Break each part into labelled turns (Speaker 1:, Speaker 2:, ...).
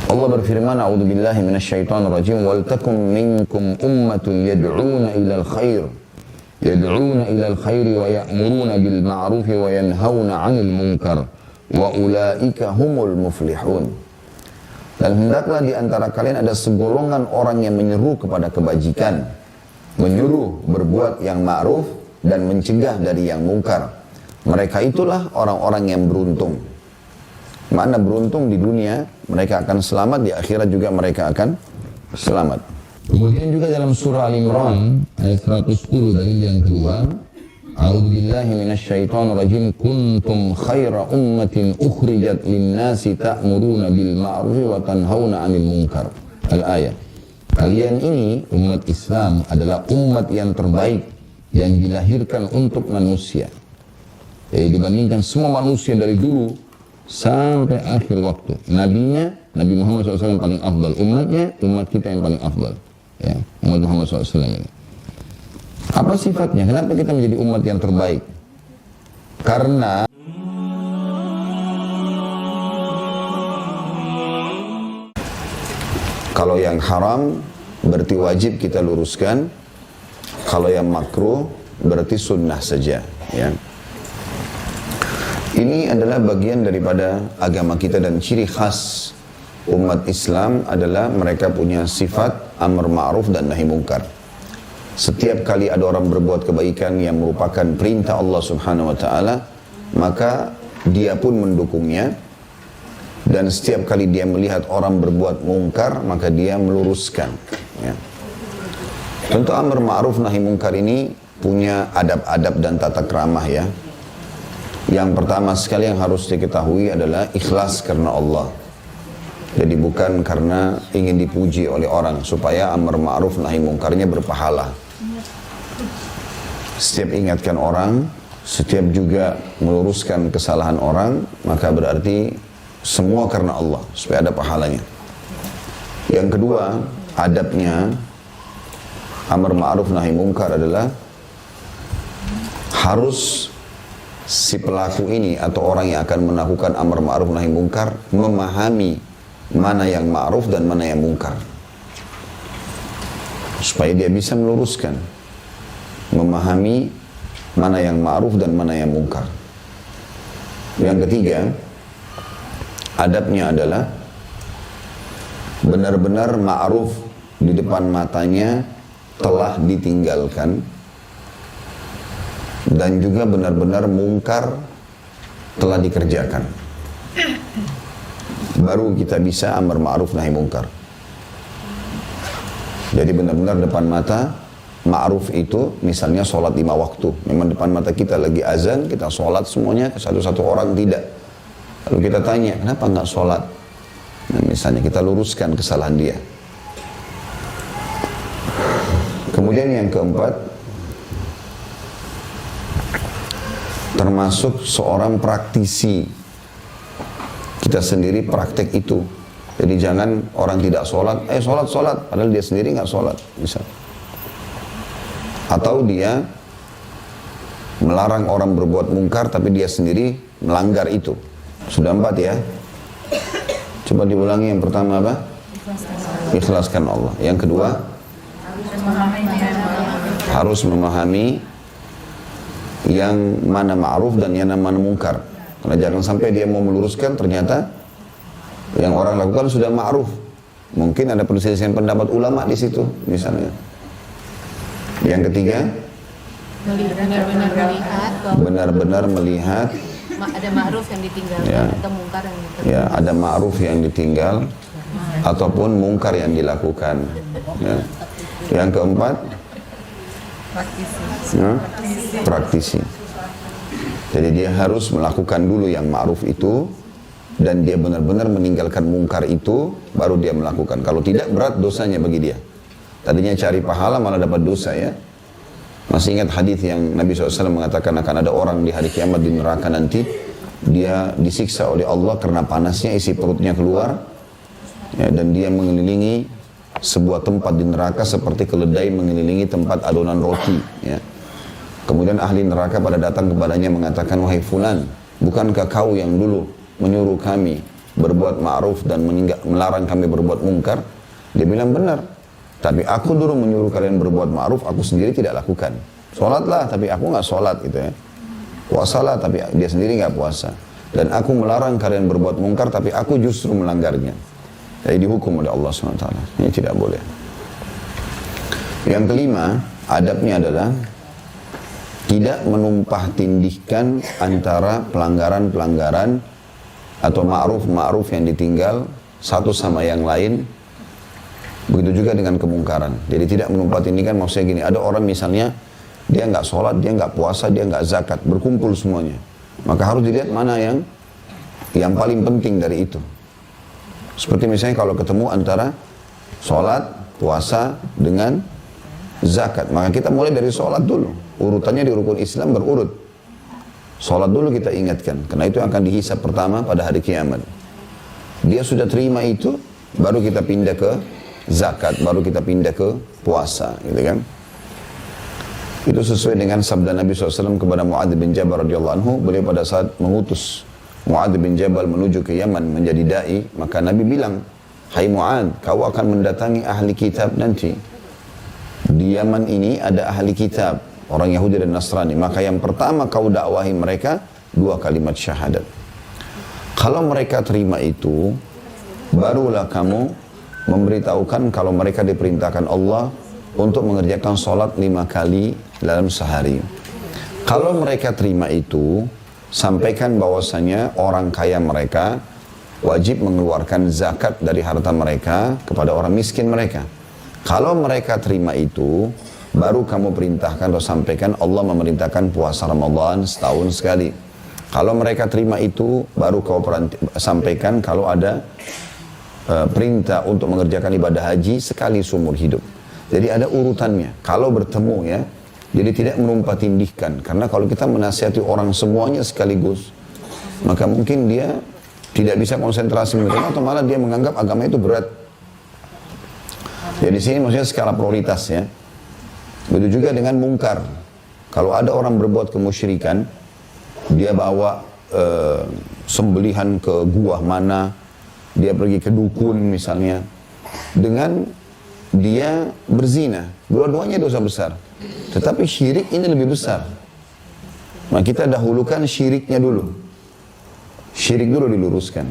Speaker 1: Allah berfirman, "A'udzubillahi minasyaitonirrajim, wal takum minkum ummatun yad'una ilal khair wa ya'muruna bil ma'rufi wa yanhauna 'anil munkar wa ulaika humul muflihun." Dan hendaklah di antara kalian ada segolongan orang yang menyeru kepada kebajikan, menyuruh berbuat yang ma'ruf dan mencegah dari yang mungkar. Mereka itulah orang-orang yang beruntung. Mana beruntung di dunia, mereka akan selamat, di akhirat juga mereka akan selamat. Kemudian juga dalam surah Al-Imran ayat 110 dalil yang kedua, "A'udzubillahi minasyaitonirrajim, kuntum khaira ummatin ukhrijat lin-nasi ta'muruna bil ma'ruf wa tanhauna 'anil munkar." Al-ayat. Kalian ini umat Islam adalah umat yang terbaik yang dilahirkan untuk manusia. Jadi dibandingkan semua manusia dari dulu sampai akhir waktu, nabinya Nabi Muhammad SAW yang paling afdal, umatnya umat kita yang paling afdal, ya, umat Muhammad SAW ini. Apa sifatnya? Kenapa kita menjadi umat yang terbaik? Karena kalau yang haram berarti wajib kita luruskan, kalau yang makruh berarti sunnah saja, ya. Ini adalah bagian daripada agama kita dan ciri khas umat Islam adalah mereka punya sifat amar ma'ruf dan nahi mungkar. Setiap kali ada orang berbuat kebaikan yang merupakan perintah Allah Subhanahu wa taala, maka dia pun mendukungnya. Dan setiap kali dia melihat orang berbuat mungkar, maka dia meluruskan, ya. Tentu amar ma'ruf nahi mungkar ini punya adab-adab dan tata keramah, ya. Yang pertama sekali yang harus diketahui adalah ikhlas karena Allah. Jadi bukan karena ingin dipuji oleh orang, supaya amar ma'ruf nahi mungkarnya berpahala. Setiap ingatkan orang, setiap juga meluruskan kesalahan orang, maka berarti semua karena Allah, supaya ada pahalanya. Yang kedua, adabnya amar ma'ruf nahi mungkar adalah harus si pelaku ini atau orang yang akan melakukan amar ma'ruf nahi mungkar memahami mana yang ma'ruf dan mana yang mungkar, supaya dia bisa meluruskan, memahami mana yang ma'ruf dan mana yang mungkar. Yang ketiga, adabnya adalah benar-benar ma'ruf di depan matanya telah ditinggalkan, dan juga benar-benar mungkar telah dikerjakan. Baru kita bisa amar ma'ruf nahi mungkar. Jadi benar-benar depan mata ma'ruf itu misalnya sholat 5 waktu. Memang depan mata kita lagi azan, kita sholat semuanya, satu-satu orang tidak. Lalu kita tanya, kenapa nggak sholat? Nah, misalnya kita luruskan kesalahan dia. Kemudian yang keempat, termasuk seorang praktisi. Kita sendiri praktek itu. Jadi jangan orang tidak sholat, sholat, padahal dia sendiri nggak sholat, bisa. Atau dia melarang orang berbuat mungkar, tapi dia sendiri melanggar itu. Sudah 4, ya. Coba diulangi. Yang pertama apa? Ikhlaskan Allah. Yang kedua, harus memahami yang mana ma'ruf dan yang mana mungkar. Karena jangan sampai dia mau meluruskan, ternyata yang orang lakukan sudah ma'ruf. Mungkin ada perselisihan pendapat ulama di situ, misalnya. Yang ketiga, benar-benar melihat
Speaker 2: ada ma'ruf yang ditinggalkan, ya, atau mungkar yang ditinggalkan.
Speaker 1: Ya, ada ma'ruf yang ditinggal ataupun mungkar yang dilakukan, ya. Yang keempat, praktisi. Jadi dia harus melakukan dulu yang ma'ruf itu, dan dia benar-benar meninggalkan mungkar itu, baru dia melakukan. Kalau tidak, berat dosanya bagi dia. Tadinya cari pahala malah dapat dosa, ya. Masih ingat hadis yang Nabi SAW mengatakan akan ada orang di hari kiamat di neraka nanti, dia disiksa oleh Allah karena panasnya, isi perutnya keluar, ya, dan dia mengelilingi sebuah tempat di neraka seperti keledai mengelilingi tempat adonan roti, ya. Kemudian ahli neraka pada datang kepadanya mengatakan, wahai fulan, bukankah kau yang dulu menyuruh kami berbuat ma'ruf dan melarang kami berbuat mungkar? Dia bilang benar. Tapi aku dulu menyuruh kalian berbuat ma'ruf, aku sendiri tidak lakukan. Sholatlah, tapi aku nggak sholat gitu ya. Puasalah, tapi dia sendiri nggak puasa. Dan aku melarang kalian berbuat mungkar, tapi aku justru melanggarnya. Jadi dihukum oleh Allah SWT. Ini tidak boleh. Yang kelima, adabnya adalah tidak menumpah tindihkan antara pelanggaran-pelanggaran atau ma'ruf-ma'ruf yang ditinggal satu sama yang lain. Begitu juga dengan kemungkaran. Jadi tidak menumpah tindihkan, maksudnya gini, ada orang misalnya dia nggak sholat, dia nggak puasa, dia nggak zakat, berkumpul semuanya. Maka harus dilihat mana yang paling penting dari itu. Seperti misalnya kalau ketemu antara sholat, puasa dengan zakat, maka kita mulai dari sholat dulu. Urutannya di rukun Islam berurut. Sholat dulu kita ingatkan, karena itu akan dihisab pertama pada hari kiamat. Dia sudah terima itu, baru kita pindah ke zakat, baru kita pindah ke puasa, gitu kan? Itu sesuai dengan sabda Nabi SAW kepada Mu'adz bin Jabal radhiyallahu anhu. Beliau pada saat mengutus Mu'adz bin Jabal menuju ke Yaman menjadi da'i, maka Nabi bilang, hai Mu'adz, kau akan mendatangi ahli kitab nanti. Di Yaman ini ada ahli kitab, orang Yahudi dan Nasrani. Maka yang pertama kau dakwahi mereka 2 kalimat syahadat. Kalau mereka terima itu, barulah kamu memberitahukan kalau mereka diperintahkan Allah untuk mengerjakan sholat 5 kali dalam sehari. Kalau mereka terima itu, sampaikan bahwasanya orang kaya mereka wajib mengeluarkan zakat dari harta mereka kepada orang miskin mereka. Kalau mereka terima itu, baru kamu perintahkan atau sampaikan Allah memerintahkan puasa Ramadan setahun sekali. Kalau mereka terima itu, baru kau sampaikan kalau ada perintah untuk mengerjakan ibadah haji sekali seumur hidup. Jadi ada urutannya. Kalau bertemu ya, jadi tidak menumpah tindihkan. Karena kalau kita menasihati orang semuanya sekaligus, maka mungkin dia tidak bisa konsentrasi menerima atau malah dia menganggap agama itu berat. Jadi di sini maksudnya skala prioritas ya. Begitu juga dengan mungkar. Kalau ada orang berbuat kemusyrikan, dia bawa sembelihan ke gua mana, dia pergi ke dukun misalnya, dengan dia berzina, dua-duanya dosa besar. Tetapi syirik ini lebih besar. Nah kita dahulukan syiriknya dulu. Syirik dulu diluruskan.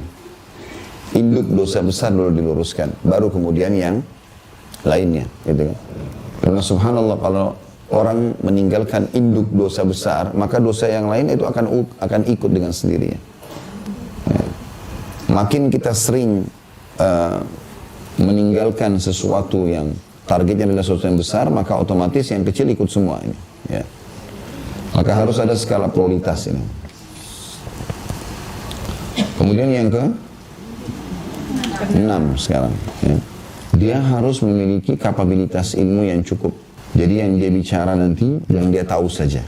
Speaker 1: Induk dosa besar dulu diluruskan. Baru kemudian yang lainnya. Gitu kan. Karena subhanallah kalau orang meninggalkan induk dosa besar, maka dosa yang lain itu akan ikut dengan sendirinya. Ya. Makin kita sering meninggalkan sesuatu yang targetnya adalah sesuatu yang besar, maka otomatis yang kecil ikut semua ini. Ya. Maka harus ada skala prioritas ini. Kemudian yang ke-6 sekarang. Ya. Dia harus memiliki kapabilitas ilmu yang cukup. Jadi yang dia bicara nanti, yang dia tahu saja.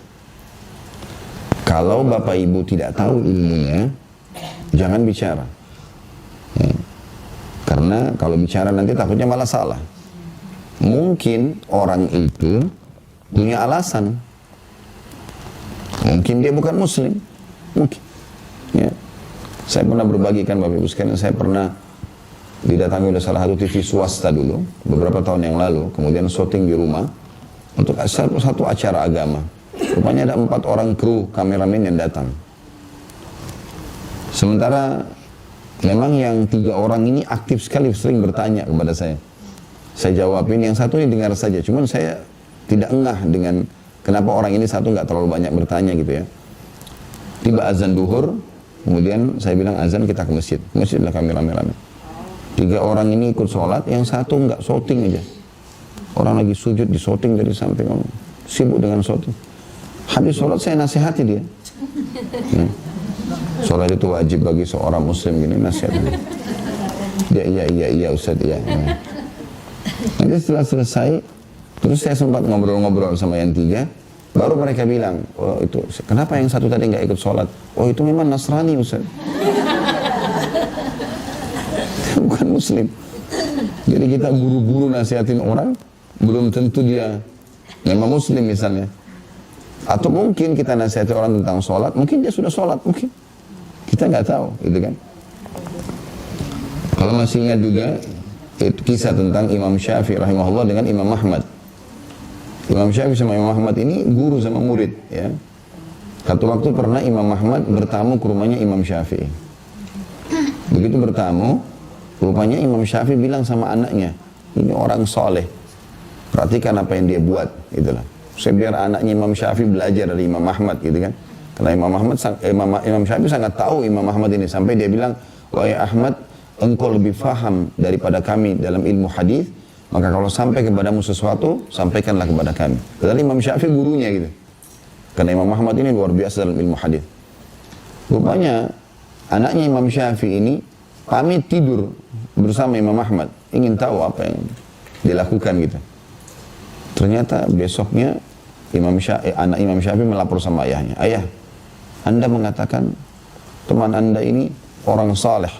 Speaker 1: Kalau bapak ibu tidak tahu ilmunya, jangan bicara. Ya. Karena kalau bicara nanti takutnya malah salah. Mungkin orang itu punya alasan. Mungkin dia bukan muslim. Mungkin. Ya. Saya pernah berbagikan Bapak Ibu sekalian, saya pernah didatangi oleh salah satu TV swasta dulu, beberapa tahun yang lalu. Kemudian syuting di rumah untuk satu acara agama. Rupanya ada 4 orang kru kameramen yang datang. Sementara memang yang 3 orang ini aktif sekali, sering bertanya kepada saya. Saya jawabin, yang satu ini dengar saja. Cuman saya tidak engah dengan kenapa orang ini satu nggak terlalu banyak bertanya gitu ya. Tiba azan duhur, kemudian saya bilang azan kita ke masjid. Masjid lah kami rame-rame. 3 orang ini ikut sholat, yang satu nggak shooting aja. Orang lagi sujud di shooting dari samping, sibuk dengan shooting. Habis sholat saya nasihati dia. Sholat itu wajib bagi seorang muslim, gini nasihatnya. Iya Ustaz, iya. Nanti setelah selesai, terus saya sempat ngobrol-ngobrol sama yang 3, baru mereka bilang, oh itu, kenapa yang satu tadi nggak ikut sholat? Oh itu memang Nasrani Ustaz. Bukan muslim. Jadi kita buru-buru nasihatin orang, belum tentu dia memang muslim misalnya. Atau mungkin kita nasihati orang tentang sholat, mungkin dia sudah sholat, mungkin. Kita nggak tahu, gitu kan. Kalau masih ingat juga, itu kisah tentang Imam Syafi'i rahimahullah dengan Imam Ahmad. Imam Syafi'i sama Imam Ahmad ini guru sama murid, ya. Satu waktu pernah Imam Ahmad bertamu ke rumahnya Imam Syafi'i. Begitu bertamu, rupanya Imam Syafi'i bilang sama anaknya, ini orang soleh, perhatikan apa yang dia buat, itulah. Saya biar anaknya Imam Syafi'i belajar dari Imam Ahmad, gitu kan. Karena Imam Syafi'i sangat tahu Imam Ahmad ini, sampai dia bilang, wahai Ahmad, engkau lebih faham daripada kami dalam ilmu hadis, maka kalau sampai kepadamu sesuatu, sampaikanlah kepada kami. Padahal Imam Syafi'i gurunya gitu. Karena Imam Ahmad ini luar biasa dalam ilmu hadis. Rupanya anaknya Imam Syafi'i ini pamit tidur bersama Imam Ahmad, ingin tahu apa yang dilakukan gitu. Ternyata besoknya anak Imam Syafi'i melapor sama ayahnya, ayah, Anda mengatakan teman Anda ini orang saleh,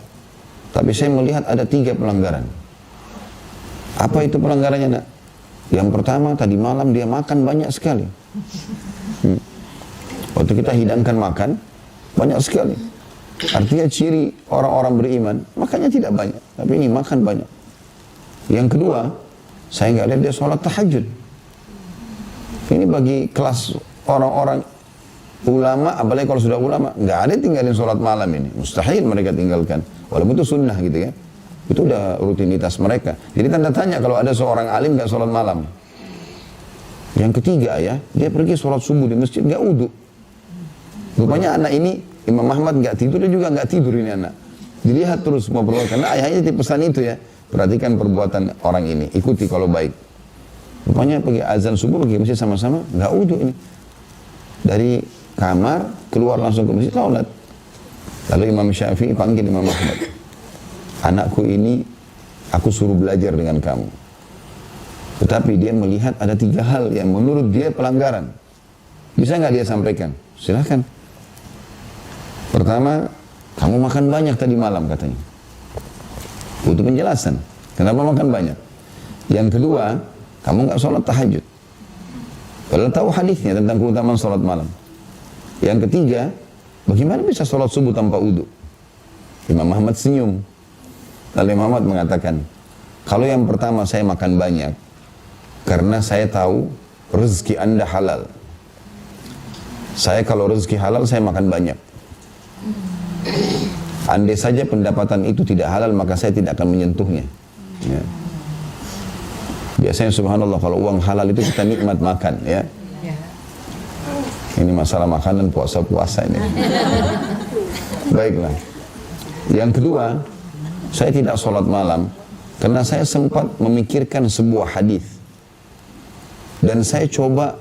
Speaker 1: tapi saya melihat ada 3 pelanggaran. Apa itu pelanggarannya, nak? Yang pertama, tadi malam dia makan banyak sekali. Waktu kita hidangkan makan, banyak sekali. Artinya ciri orang-orang beriman, makannya tidak banyak, tapi ini makan banyak. Yang kedua, saya nggak lihat dia sholat tahajud. Ini bagi kelas orang-orang ulama, apalagi kalau sudah ulama, nggak ada tinggalin sholat malam ini. Mustahil mereka tinggalkan. Walaupun itu sunnah gitu ya. Itu udah rutinitas mereka. Jadi tanda tanya kalau ada seorang alim nggak sholat malam. Yang ketiga ya, dia pergi sholat subuh di masjid nggak wudu. Rupanya anak ini, Imam Ahmad nggak tidur, dia juga nggak tidur ini anak. Dilihat terus semua perbuatan, karena ayahnya pesan itu ya. Perhatikan perbuatan orang ini, ikuti kalau baik. Rupanya pergi azan subuh, pergi masjid sama-sama, nggak wudu ini. Dari kamar, keluar langsung ke masjid, sholat. Lalu Imam Syafi'i panggil Imam Ahmad. Anakku ini, aku suruh belajar dengan kamu. Tetapi dia melihat ada 3 hal yang menurut dia pelanggaran. Bisa nggak dia sampaikan? Silahkan. Pertama, kamu makan banyak tadi malam katanya. Butuh penjelasan. Kenapa makan banyak? Yang kedua, kamu nggak sholat tahajud. Padahal tahu hadisnya tentang keutamaan sholat malam. Yang ketiga, bagaimana bisa sholat subuh tanpa wudu? Imam Ahmad senyum. Lalu Imam Ahmad mengatakan, kalau yang pertama saya makan banyak, karena saya tahu rezeki Anda halal. Saya kalau rezeki halal, saya makan banyak. Andai saja pendapatan itu tidak halal, maka saya tidak akan menyentuhnya. Ya. Biasanya subhanallah, kalau uang halal itu kita nikmat makan. Ya. Ini masalah makanan puasa-puasa ini. Baiklah. Yang kedua, saya tidak sholat malam karena saya sempat memikirkan sebuah hadis dan saya coba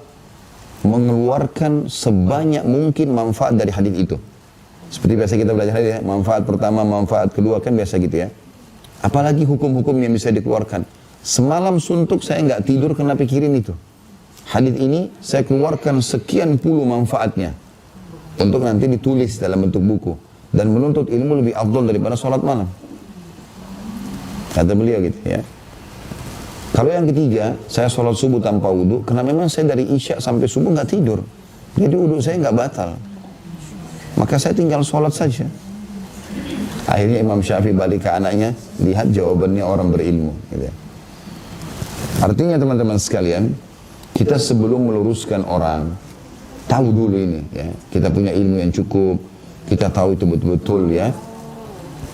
Speaker 1: mengeluarkan sebanyak mungkin manfaat dari hadis itu. Seperti biasa kita belajar hadis ya, manfaat pertama, manfaat kedua, kan biasa gitu ya. Apalagi hukum-hukum yang bisa dikeluarkan. Semalam suntuk saya nggak tidur karena pikirin itu. Hadis ini saya keluarkan sekian puluh manfaatnya untuk nanti ditulis dalam bentuk buku dan menuntut ilmu lebih afdal daripada sholat malam. Kata beliau gitu ya. Kalau yang ketiga, saya sholat subuh tanpa wudu, karena memang saya dari isya sampai subuh nggak tidur. Jadi wudu saya nggak batal. Maka saya tinggal sholat saja. Akhirnya Imam Syafi'i balik ke anaknya, lihat jawabannya orang berilmu. Gitu. Artinya teman-teman sekalian, kita sebelum meluruskan orang, tahu dulu ini. Ya. Kita punya ilmu yang cukup, kita tahu itu betul-betul ya.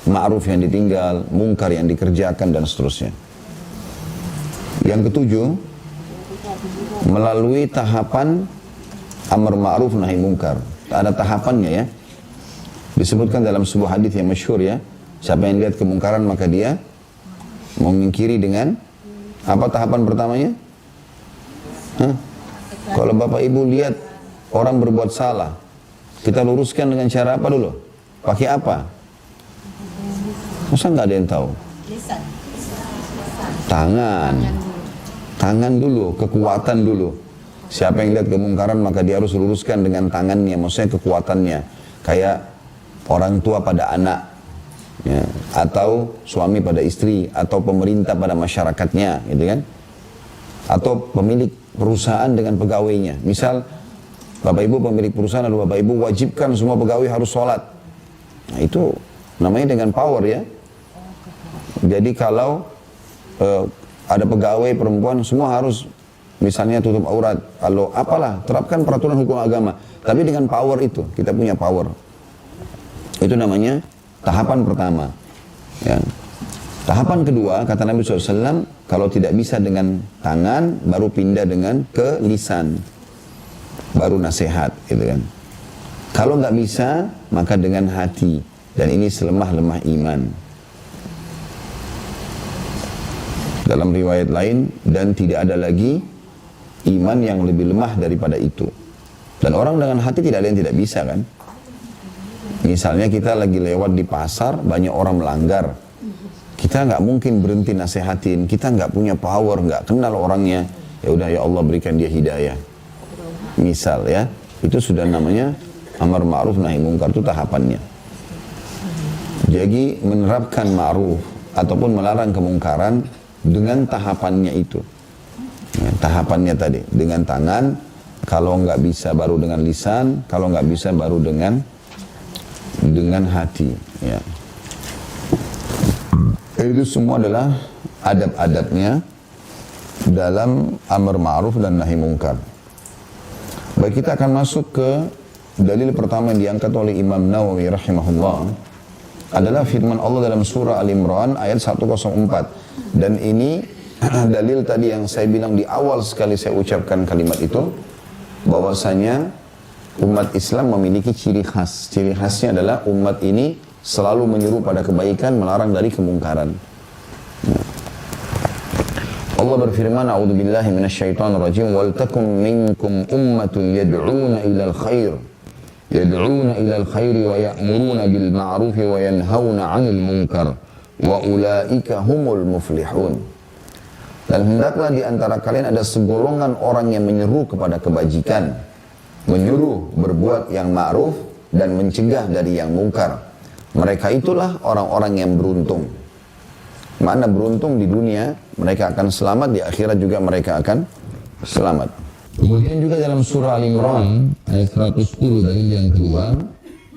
Speaker 1: Ma'ruf yang ditinggal, mungkar yang dikerjakan, dan seterusnya. Yang ketujuh, melalui tahapan amar ma'ruf nahi mungkar. Ada tahapannya ya. Disebutkan dalam sebuah hadis yang masyhur ya. Siapa yang lihat kemungkaran maka dia mengingkiri dengan apa tahapan pertamanya? Kalau Bapak Ibu lihat orang berbuat salah, kita luruskan dengan cara apa dulu? Pakai apa? Masa nggak ada yang tahu? Tangan dulu, kekuatan dulu. Siapa yang lihat kemungkaran maka dia harus luruskan dengan tangannya, maksudnya kekuatannya. Kayak orang tua pada anak, ya, atau suami pada istri, atau pemerintah pada masyarakatnya, gitu kan? Atau pemilik perusahaan dengan pegawainya. Misal, Bapak Ibu pemilik perusahaan, lalu Bapak Ibu wajibkan semua pegawai harus sholat. Nah itu namanya dengan power ya. Jadi kalau ada pegawai perempuan semua harus misalnya tutup aurat, kalau apalah, terapkan peraturan hukum agama. Tapi dengan power itu, kita punya power. Itu namanya tahapan pertama. Ya. Tahapan kedua, kata Nabi SAW, kalau tidak bisa dengan tangan, baru pindah dengan ke lisan. Baru nasihat, gitu kan. Kalau nggak bisa, maka dengan hati. Dan ini selemah-lemah iman. Dalam riwayat lain, dan tidak ada lagi iman yang lebih lemah daripada itu. Dan orang dengan hati tidak ada yang tidak bisa kan. Misalnya kita lagi lewat di pasar, banyak orang melanggar. Kita nggak mungkin berhenti nasihatin, kita nggak punya power, nggak kenal orangnya. Ya udah, ya Allah berikan dia hidayah. Misal ya, itu sudah namanya amar ma'ruf nahi mungkar, itu tahapannya. Jadi menerapkan ma'ruf ataupun melarang kemungkaran dengan tahapannya itu. Ya, tahapannya tadi, dengan tangan, kalau nggak bisa baru dengan lisan, kalau nggak bisa baru dengan hati. Ya. Itu semua adalah adab-adabnya dalam amar ma'ruf dan nahi mungkar. Baik, kita akan masuk ke dalil pertama yang diangkat oleh Imam Nawawi rahimahullah. Adalah firman Allah dalam surah Al-Imran ayat 104. Dan ini dalil tadi yang saya bilang di awal sekali saya ucapkan kalimat itu, bahwasanya umat Islam memiliki ciri khas. Ciri khasnya adalah umat ini selalu menyuruh pada kebaikan, melarang dari kemungkaran. Allah berfirman, a'udzubillahi minasyaitonirrajim, wal takum minkum ummatun yad'una ilal khair. Yad'una ilal khairi wa ya'muruna bil ma'rufi wa yanhauna 'anil munkar wa ulaika humul muflihun. Dan hendaklah di antara kalian ada segolongan orang yang menyeru kepada kebajikan, menyuruh berbuat yang ma'ruf dan mencegah dari yang mungkar. Mereka itulah orang-orang yang beruntung. Makna beruntung di dunia, mereka akan selamat, di akhirat juga mereka akan selamat. Kemudian juga dalam surah Al-Imran ayat 110 dari yang kedua,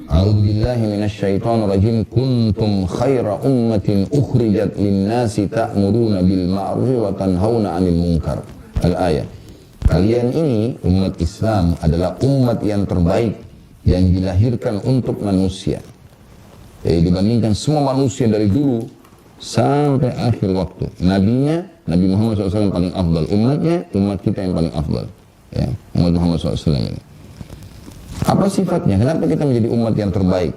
Speaker 1: a'udzubillahi minasyaitonirrajim, kuntum khaira ummatin ukhrijat linnasi ta'muruna bil ma'ruf wa tanhauna 'anil munkar. Al-ayat. Kalian ini umat Islam adalah umat yang terbaik yang dilahirkan untuk manusia. Jadi dibandingkan semua manusia dari dulu sampai akhir waktu, nabinya Nabi Muhammad SAW paling afdal, umatnya umat kita yang paling afdal. Ya, umat Muhammad SAW ini. Apa sifatnya? Kenapa kita menjadi umat yang terbaik?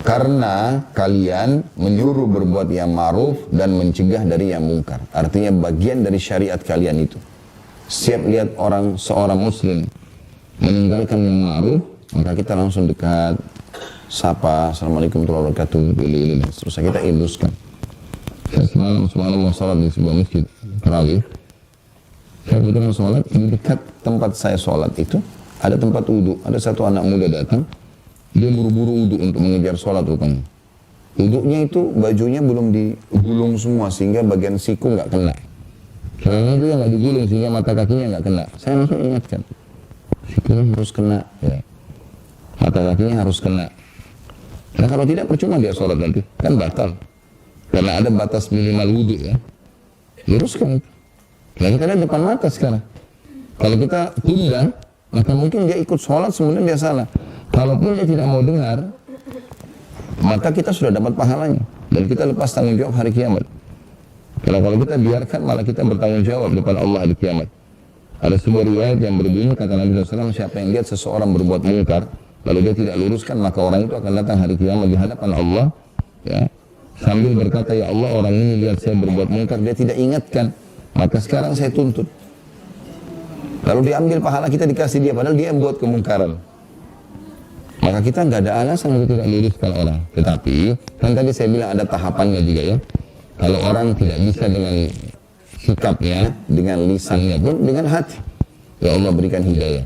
Speaker 1: Karena kalian menyuruh berbuat yang ma'ruf dan mencegah dari yang mungkar. Artinya bagian dari syariat kalian itu. Setiap lihat seorang muslim meninggalkan yang ma'ruf, maka kita langsung dekat, sapa, assalamualaikum warahmatullahi wabarakatuh, pilih-pilih, terus kita iluskan. Saya semalam subhanallah salat di sebuah masjid tarawih. Saya kebetulan sholat, di dekat tempat saya sholat itu ada tempat wudhu. Ada satu anak muda datang, dia buru-buru wudhu untuk mengejar sholat rupanya. Wudhunya itu bajunya belum digulung semua sehingga bagian siku nggak kena. Caranya juga nggak digulung sehingga mata kakinya nggak kena. Saya langsung ingatkan, sikunya harus kena, ya. Mata kakinya harus kena. Nah kalau tidak percuma dia sholat nanti, kan batal. Karena ada batas minimal wudhu ya. Luruskan itu. Nah kita lihat depan mata sekarang. Kalau kita tunda, maka mungkin dia ikut sholat sebenarnya dia salah. Kalaupun dia tidak mau dengar, maka kita sudah dapat pahalanya. Dan kita lepas tanggung jawab hari kiamat. Karena kalau kita biarkan, malah kita bertanggung jawab depan Allah hari kiamat. Ada sebuah riwayat yang berbunyi, kata Nabi SAW, siapa yang lihat seseorang berbuat mungkar, lalu dia tidak luruskan, maka orang itu akan datang hari kiamat di hadapan Allah, ya, sambil berkata, ya Allah, orang ini lihat saya berbuat mungkar, dia tidak ingatkan, maka sekarang saya tuntut. Lalu diambil pahala kita dikasih dia, padahal dia yang buat kemungkaran. Maka kita nggak ada alasan untuk tidak luruskan orang. Tetapi kan tadi saya bilang ada tahapannya juga ya. Kalau orang tidak bisa dengan sikapnya, dengan lisannya pun, dengan hati, ya Allah berikan hidayah.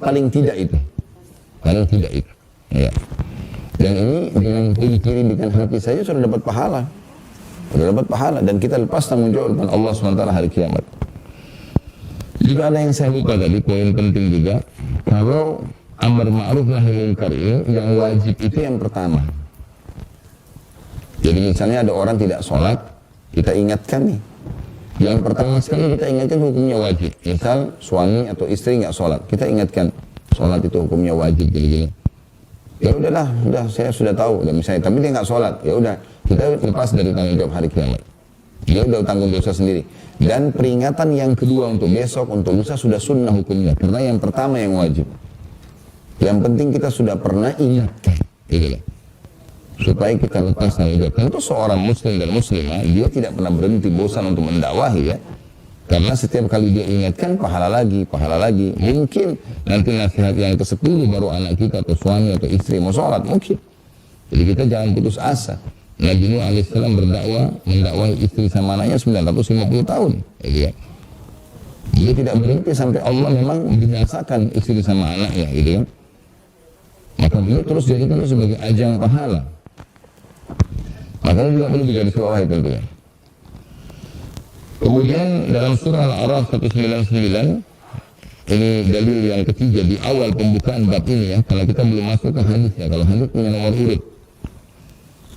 Speaker 1: Paling tidak itu. Paling tidak itu. Ya. Dan ini dengan kiri dengan hati saja sudah dapat pahala. Sudah dapat pahala dan kita lepas tanggung jawab depan Allah SWT hari kiamat. Juga ada yang saya lupa tadi, poin penting juga. Kalau amar ma'ruf nahi munkar ini yang wajib itu yang pertama. Jadi misalnya ada orang tidak sholat, kita ingatkan nih. Yang pertama sekali kita ingatkan hukumnya wajib. Misal suami atau istri nggak sholat, kita ingatkan sholat itu hukumnya wajib gini-gini. Ya udahlah, saya sudah tahu. Dan misalnya, tapi dia nggak sholat, ya udah kita lepas dari tanggung jawab hari kiamat. Dia udah tanggung dosa sendiri. Dan peringatan yang kedua untuk besok, untuk lusa sudah sunnah hukumnya. Karena yang pertama yang wajib. Yang penting kita sudah pernah ingatkan, gitu loh. Supaya kita lepas tanggung jawab. Tentu seorang muslim dan muslimah, dia tidak pernah berhenti bosan untuk mendakwahi ya. Karena setiap kali dia ingatkan, pahala lagi, pahala lagi. Mungkin nanti nasihat yang ke-10 baru anak kita atau suami atau istri mau sholat, mungkin. Jadi kita jangan putus asa. Nabi Nuh alaihissalam mendakwahi istri sama anaknya 950 tahun. Ya. Dia tidak berhenti sampai Allah memang binasakan istri sama anaknya, gitu kan. Maka beliau terus jadikan itu sebagai ajang pahala. Makanya juga perlu digarisbawahi tentunya. Kemudian dalam surah Al-A'raf 199, ini dalil yang ketiga di awal pembukaan bab ini ya, kalau kita belum masuk ke hadis ya, kalau hadis punya nomor urut.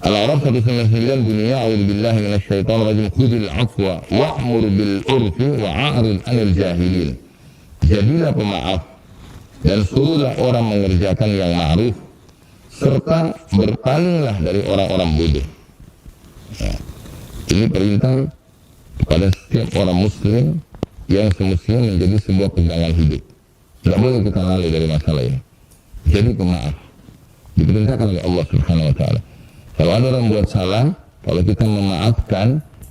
Speaker 1: Al-A'raf 199 bunyinya, a'udzubillahi minasyaitonir rajim, khudhil afwa wa'mur bil urfi wa'arid 'anil jahilin. Jadilah pemaaf dan suruhlah orang mengerjakan yang ma'ruf serta berpalinglah dari orang-orang bodoh. Ya. Ini perintah kepada setiap orang muslim yang semestinya menjadi sebuah pegangan hidup. Tidak boleh kita lari dari masalah ini. Jadi pemaaf diperintahkan oleh Allah Subhanahu wa taala. Kalau ada orang buat salah, kalau kita memaafkan,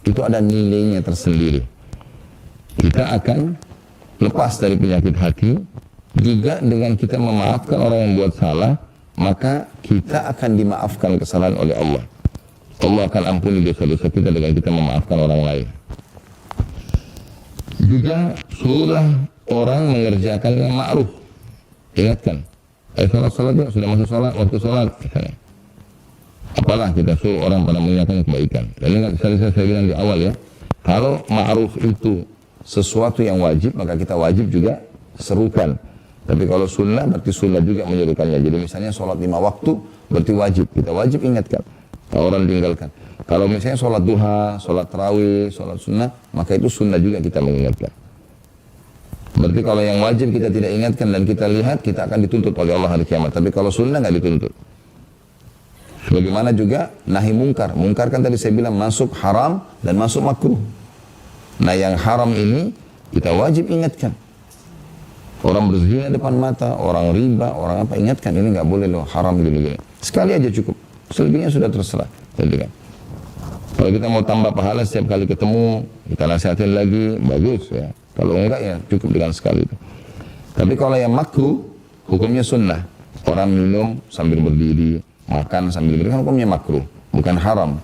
Speaker 1: itu ada nilainya tersendiri. Kita akan lepas dari penyakit hati. Juga dengan kita memaafkan orang yang buat salah, maka kita akan dimaafkan kesalahan oleh Allah. Allah akan ampuni dosa-dosa kita dengan kita memaafkan orang lain. Juga suruhlah orang mengerjakan yang ma'ruf. Ingatkan, sholat ya, sudah masuk sholat, waktu sholat misalnya. Apalah kita suruh orang pada mengerjakan kebaikan. Dan ingat, saya bilang di awal ya, kalau ma'ruf itu sesuatu yang wajib, maka kita wajib juga serukan. Tapi kalau sunnah, berarti sunnah juga menyerukannya. Jadi misalnya sholat 5 waktu, berarti wajib. Kita wajib ingatkan, kalau orang tinggalkan. Kalau misalnya sholat duha, sholat tarawih, sholat sunnah, maka itu sunnah juga kita mengingatkan. Berarti kalau yang wajib kita tidak ingatkan dan kita lihat, kita akan dituntut oleh Allah hari kiamat. Tapi kalau sunnah nggak dituntut. Sebagaimana juga nahi mungkar. Mungkar kan tadi saya bilang masuk haram dan masuk makruh. Nah yang haram ini kita wajib ingatkan. Orang berzina depan mata, orang riba, orang apa, ingatkan ini nggak boleh loh, haram gini-gini. Sekali aja cukup, selebihnya sudah terserah. Gitu kan? Kalau kita mau tambah pahala setiap kali ketemu, kita nasihatin lagi, bagus ya. Kalau enggak ya cukup dengan sekali itu. Tapi kalau yang makruh, hukumnya sunnah. Orang minum sambil berdiri, makan sambil berdiri, kan hukumnya makruh, bukan haram.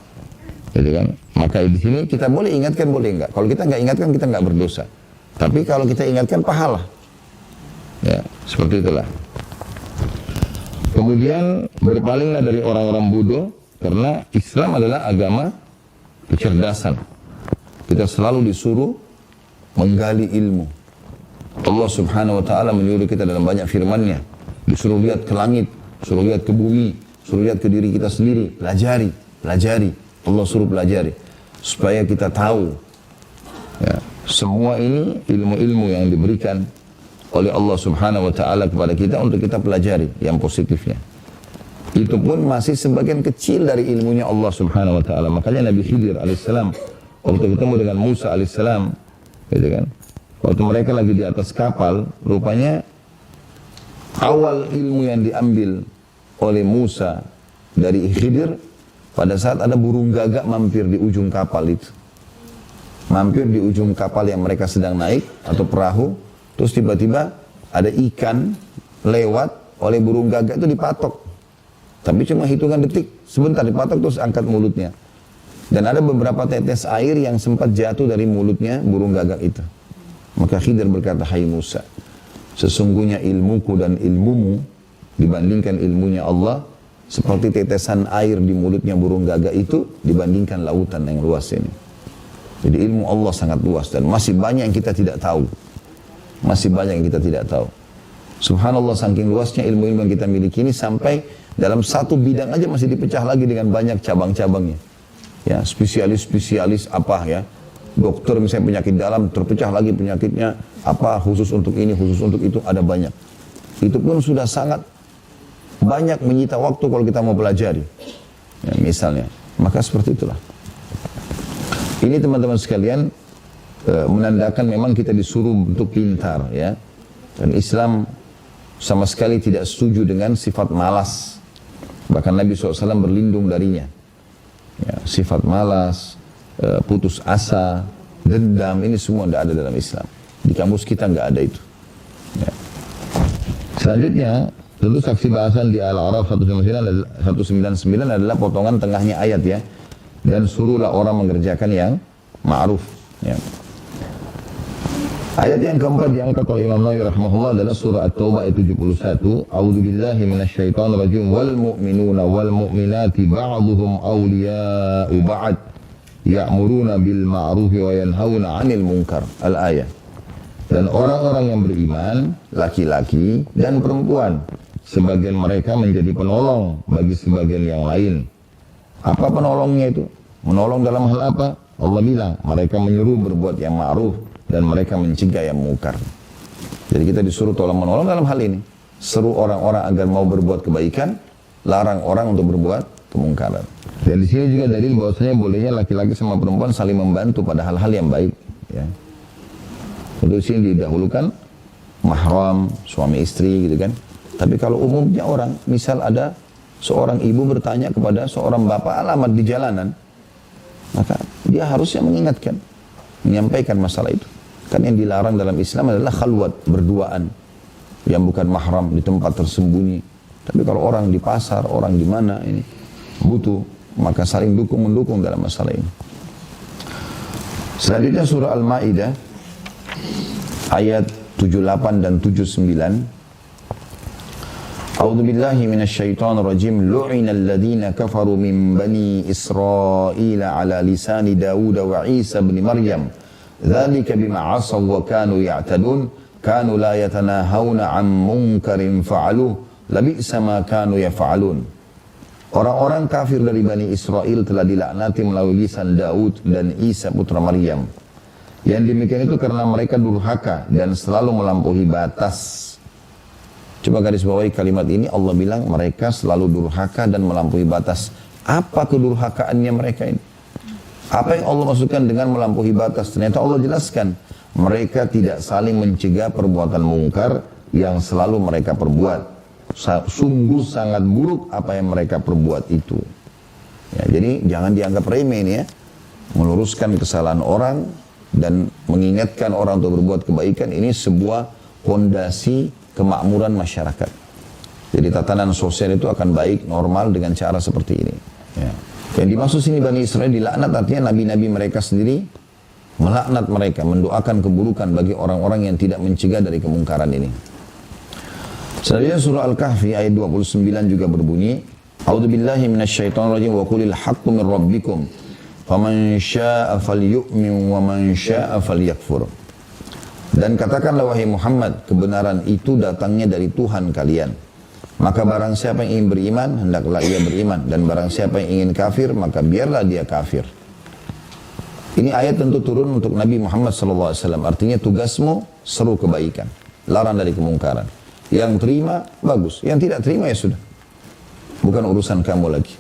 Speaker 1: Gitu kan? Maka di sini kita boleh ingatkan, boleh enggak. Kalau kita nggak ingatkan, kita nggak berdosa. Tapi kalau kita ingatkan, pahala. Ya, seperti itulah. Kemudian berpalinglah dari orang-orang bodoh, karena Islam adalah agama kecerdasan. Kita selalu disuruh menggali ilmu. Allah Subhanahu wa taala menyuruh kita dalam banyak firman-Nya, disuruh lihat ke langit, suruh lihat ke bumi, suruh lihat ke diri kita sendiri, pelajari. Allah suruh pelajari supaya kita tahu. Ya, semua ini ilmu-ilmu yang diberikan oleh Allah Subhanahu wa taala kepada kita untuk kita pelajari yang positifnya. Itu pun masih sebagian kecil dari ilmunya Allah Subhanahu wa taala. Makanya Nabi Khidir alaihissalam waktu ketemu dengan Musa alaihissalam, gitu kan? Waktu mereka lagi di atas kapal, rupanya awal ilmu yang diambil oleh Musa dari Khidir pada saat ada burung gagak mampir di ujung kapal itu. Mampir di ujung kapal yang mereka sedang naik atau perahu. Terus tiba-tiba ada ikan lewat, oleh burung gagak itu dipatok. Tapi cuma hitungan detik, sebentar dipatok terus angkat mulutnya. Dan ada beberapa tetes air yang sempat jatuh dari mulutnya burung gagak itu. Maka Khidir berkata, hai Musa, sesungguhnya ilmuku dan ilmumu dibandingkan ilmunya Allah, seperti tetesan air di mulutnya burung gagak itu dibandingkan lautan yang luas ini. Jadi ilmu Allah sangat luas dan masih banyak yang kita tidak tahu. Masih banyak yang kita tidak tahu. Subhanallah, saking luasnya ilmu-ilmu yang kita miliki ini sampai dalam satu bidang aja masih dipecah lagi dengan banyak cabang-cabangnya. ya spesialis apa ya, dokter misalnya penyakit dalam terpecah lagi penyakitnya apa, khusus untuk ini, khusus untuk itu, ada banyak. Itu pun sudah sangat banyak menyita waktu kalau kita mau pelajari, ya, misalnya. Maka seperti itulah. Ini teman-teman sekalian menandakan memang kita disuruh untuk pintar, ya. Dan Islam sama sekali tidak setuju dengan sifat malas. Bahkan Nabi SAW berlindung darinya. Ya, sifat malas, putus asa, dendam, ini semua tidak ada dalam Islam. Di kamus kita nggak ada itu. Ya. Selanjutnya, tentu saksi bahasan di Al-A'raf 199 adalah potongan tengahnya ayat, ya. Dan suruhlah orang mengerjakan yang ma'ruf. Ya. Ayat yang keempat diangkat oleh Imam Nawawi rahimahullah adalah surah At-Taubah ayat 71. A'udzu billahi minasyaitonir rajim. Wal mu'minuna wal mu'minati ba'dhuhum awliya'u ba'd ya'muruna bil ma'rufi wa yanhauna 'anil munkar. Al-ayat. Dan orang-orang yang beriman, laki-laki dan perempuan, sebagian mereka menjadi penolong bagi sebagian yang lain. Apa penolongnya itu? Menolong dalam hal apa? Allah bilang, mereka menyuruh berbuat yang ma'ruf dan mereka mencegah yang mungkar. Jadi kita disuruh tolong menolong dalam hal ini. Seru orang-orang agar mau berbuat kebaikan, larang orang untuk berbuat kemungkaran. Dan di sini juga dalil bahwasanya bolehnya laki-laki sama perempuan saling membantu pada hal-hal yang baik. Ya. Untuk sini didahulukan mahram, suami istri gitu kan. Tapi kalau umumnya orang, misal ada seorang ibu bertanya kepada seorang bapak alamat di jalanan, maka dia harusnya mengingatkan, menyampaikan masalah itu. Kan yang dilarang dalam Islam adalah khalwat, berduaan, yang bukan mahram, di tempat tersembunyi. Tapi kalau orang di pasar, orang di mana ini butuh, maka saling dukung-mendukung dalam masalah ini. Selanjutnya surah Al-Ma'idah ayat 78 dan 79. A'udzu billahi minasyaitonir rajim. Lu'inal ladzina kafaru min bani Israil 'ala lisani Daud wa Isa ibn Maryam. Dzalika bima 'asaw wa kanu ya'tadun. Kanu la yatanahawna 'an munkarin fa'aluhu. Labi'sa ma kanu yaf'alun. Orang-orang kafir dari Bani Israel telah dilaknati melalui lisan Daud dan Isa putra Maryam. Yang demikian itu karena mereka durhaka dan selalu melampaui batas. Coba garis bawahi kalimat ini, Allah bilang mereka selalu durhaka dan melampaui batas. Apa kedurhakaannya mereka ini? Apa yang Allah maksudkan dengan melampaui batas? Ternyata Allah jelaskan, mereka tidak saling mencegah perbuatan mungkar yang selalu mereka perbuat. Sungguh sangat buruk apa yang mereka perbuat itu. Ya, jadi jangan dianggap remeh ini, ya. Meluruskan kesalahan orang dan mengingatkan orang untuk berbuat kebaikan, ini sebuah fondasi kemakmuran masyarakat. Jadi tatanan sosial itu akan baik, normal dengan cara seperti ini. Ya. Yang dimaksud sini Bani Israel dilaknat artinya nabi-nabi mereka sendiri melaknat mereka, mendoakan keburukan bagi orang-orang yang tidak mencegah dari kemungkaran ini. Selanjutnya surah Al-Kahfi ayat 29 juga berbunyi, A'udzu billahi minasyaitonir rajim wa qulil haqqu min rabbikum faman syaa'a falyu'min wa man syaa'a falyakfur. Dan katakanlah wahai Muhammad, kebenaran itu datangnya dari Tuhan kalian. Maka barang siapa yang ingin beriman, hendaklah ia beriman. Dan barang siapa yang ingin kafir, maka biarlah dia kafir. Ini ayat tentu turun untuk Nabi Muhammad SAW. Artinya tugasmu seru kebaikan, larang dari kemungkaran. Yang terima, bagus. Yang tidak terima, ya sudah. Bukan urusan kamu lagi.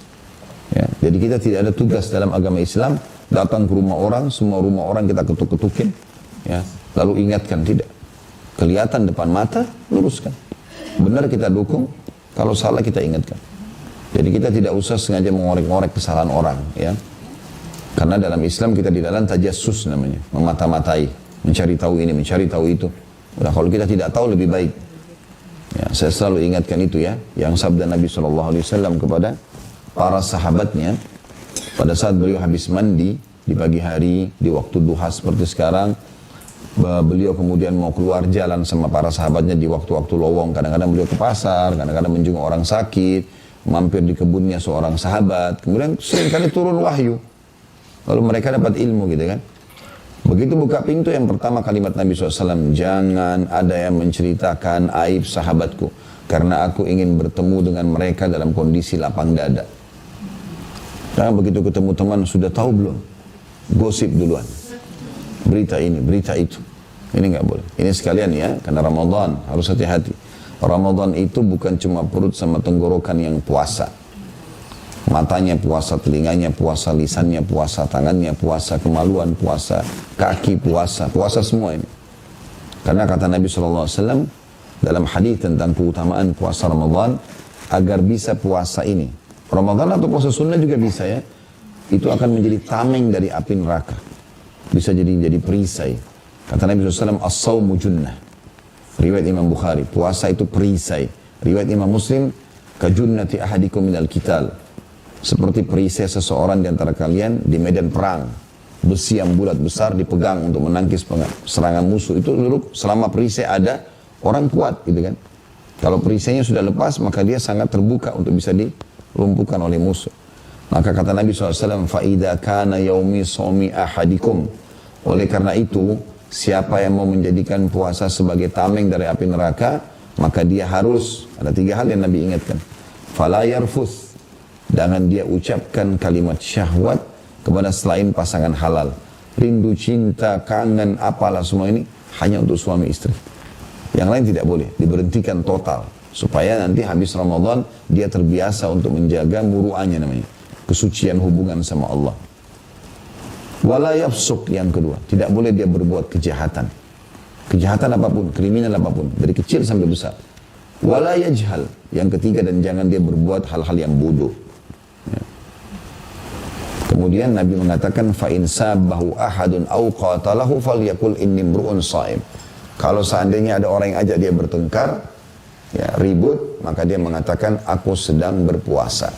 Speaker 1: Ya, jadi kita tidak ada tugas dalam agama Islam, datang ke rumah orang, semua rumah orang kita ketuk-ketukin. Ya. Lalu ingatkan, tidak. Kelihatan depan mata, luruskan. Benar kita dukung, kalau salah kita ingatkan. Jadi kita tidak usah sengaja mengorek-ngorek kesalahan orang, ya. Karena dalam Islam kita di dalam tajassus namanya, memata-matai, mencari tahu ini, mencari tahu itu. Nah, kalau kita tidak tahu lebih baik. Ya, saya selalu ingatkan itu, ya, yang sabda Nabi SAW kepada para sahabatnya pada saat beliau habis mandi di pagi hari, di waktu duha seperti sekarang. Beliau kemudian mau keluar jalan sama para sahabatnya di waktu-waktu lowong. Kadang-kadang beliau ke pasar, kadang-kadang menjenguk orang sakit, mampir di kebunnya seorang sahabat. Kemudian seringkali turun wahyu. Lalu mereka dapat ilmu gitu kan. Begitu buka pintu, yang pertama kalimat Nabi SAW, jangan ada yang menceritakan aib sahabatku, karena aku ingin bertemu dengan mereka dalam kondisi lapang dada. Jangan begitu ketemu teman, sudah tahu belum? Gosip duluan. Berita ini, berita itu. Ini nggak boleh. Ini sekalian ya, karena Ramadan harus hati-hati. Ramadan itu bukan cuma perut sama tenggorokan yang puasa. Matanya puasa, telinganya puasa, lisannya puasa, tangannya puasa, kemaluan puasa, kaki puasa, puasa semua ini. Karena kata Nabi SAW dalam hadis tentang keutamaan puasa Ramadan, agar bisa puasa ini, Ramadan atau puasa sunnah juga bisa ya, itu akan menjadi tameng dari api neraka. Bisa jadi perisai. Kata Nabi SAW, as-sawmu junnah. Riwayat Imam Bukhari, puasa itu perisai. Riwayat Imam Muslim, kajunnati ahadikum minal qital. Seperti perisai seseorang di antara kalian di medan perang. Besi yang bulat besar dipegang untuk menangkis serangan musuh. Itu dulu selama perisai ada, orang kuat gitu kan. Kalau perisainya sudah lepas, maka dia sangat terbuka untuk bisa dilumpuhkan oleh musuh. Maka kata Nabi SAW, فَإِذَا كَانَ يَوْمِ صَوْمِ أَحَدِكُمْ. Oleh karena itu, siapa yang mau menjadikan puasa sebagai tameng dari api neraka, maka dia harus, ada 3 hal yang Nabi ingatkan. فَلَا يَرْفُثْ. Jangan dia ucapkan kalimat syahwat kepada selain pasangan halal. Rindu, cinta, kangen, apalah semua ini hanya untuk suami istri. Yang lain tidak boleh, diberhentikan total. Supaya nanti habis Ramadan, dia terbiasa untuk menjaga muru'annya namanya. Kesucian hubungan sama Allah. Wala yafsuk yang kedua. Tidak boleh dia berbuat kejahatan. Kejahatan apapun, kriminal apapun. Dari kecil sampai besar. Wala yajhal. Yang ketiga, dan jangan dia berbuat hal-hal yang bodoh. Ya. Kemudian Nabi mengatakan, فَإِنْ سَابَّهُ أَحَدٌ أَوْ قَاتَلَهُ فَلْيَقُلْ إِنِّي امْرُؤٌ صَائِمٌ. Kalau seandainya ada orang yang ajak dia bertengkar, ya, ribut, maka dia mengatakan, aku sedang berpuasa.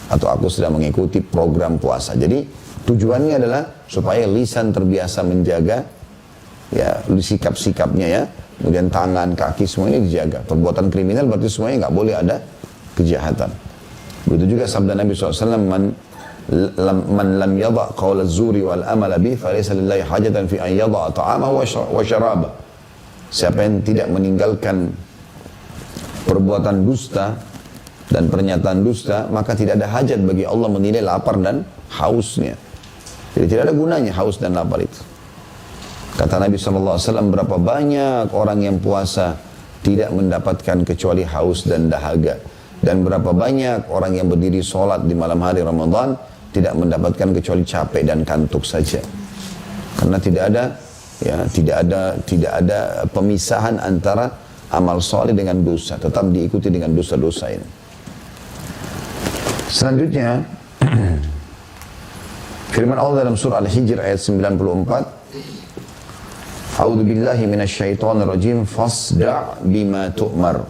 Speaker 1: Atau aku sedang mengikuti program puasa. Jadi tujuannya adalah supaya lisan terbiasa menjaga ya sikap-sikapnya ya. Kemudian tangan, kaki semuanya dijaga. Perbuatan kriminal berarti semuanya nggak boleh ada kejahatan. Begitu juga sabda Nabi SAW, man lam yadha' qawla zuri wal amala bih falaysa lillahi hajatan fi an yadha' ta'amahu wa syarabah. Siapa yang tidak meninggalkan perbuatan dusta dan pernyataan dusta, maka tidak ada hajat bagi Allah menilai lapar dan hausnya. Jadi tidak ada gunanya haus dan lapar itu. Kata Nabi SAW, berapa banyak orang yang puasa tidak mendapatkan kecuali haus dan dahaga. Dan berapa banyak orang yang berdiri sholat di malam hari Ramadan tidak mendapatkan kecuali capek dan kantuk saja. Karena tidak ada pemisahan antara amal soleh dengan dosa, tetap diikuti dengan dosa-dosa ini. Selanjutnya, firman Allah dalam surah Al-Hijr ayat 94, A'udzu billahi minasyaitonir rajim, fasda' bima tu'mar.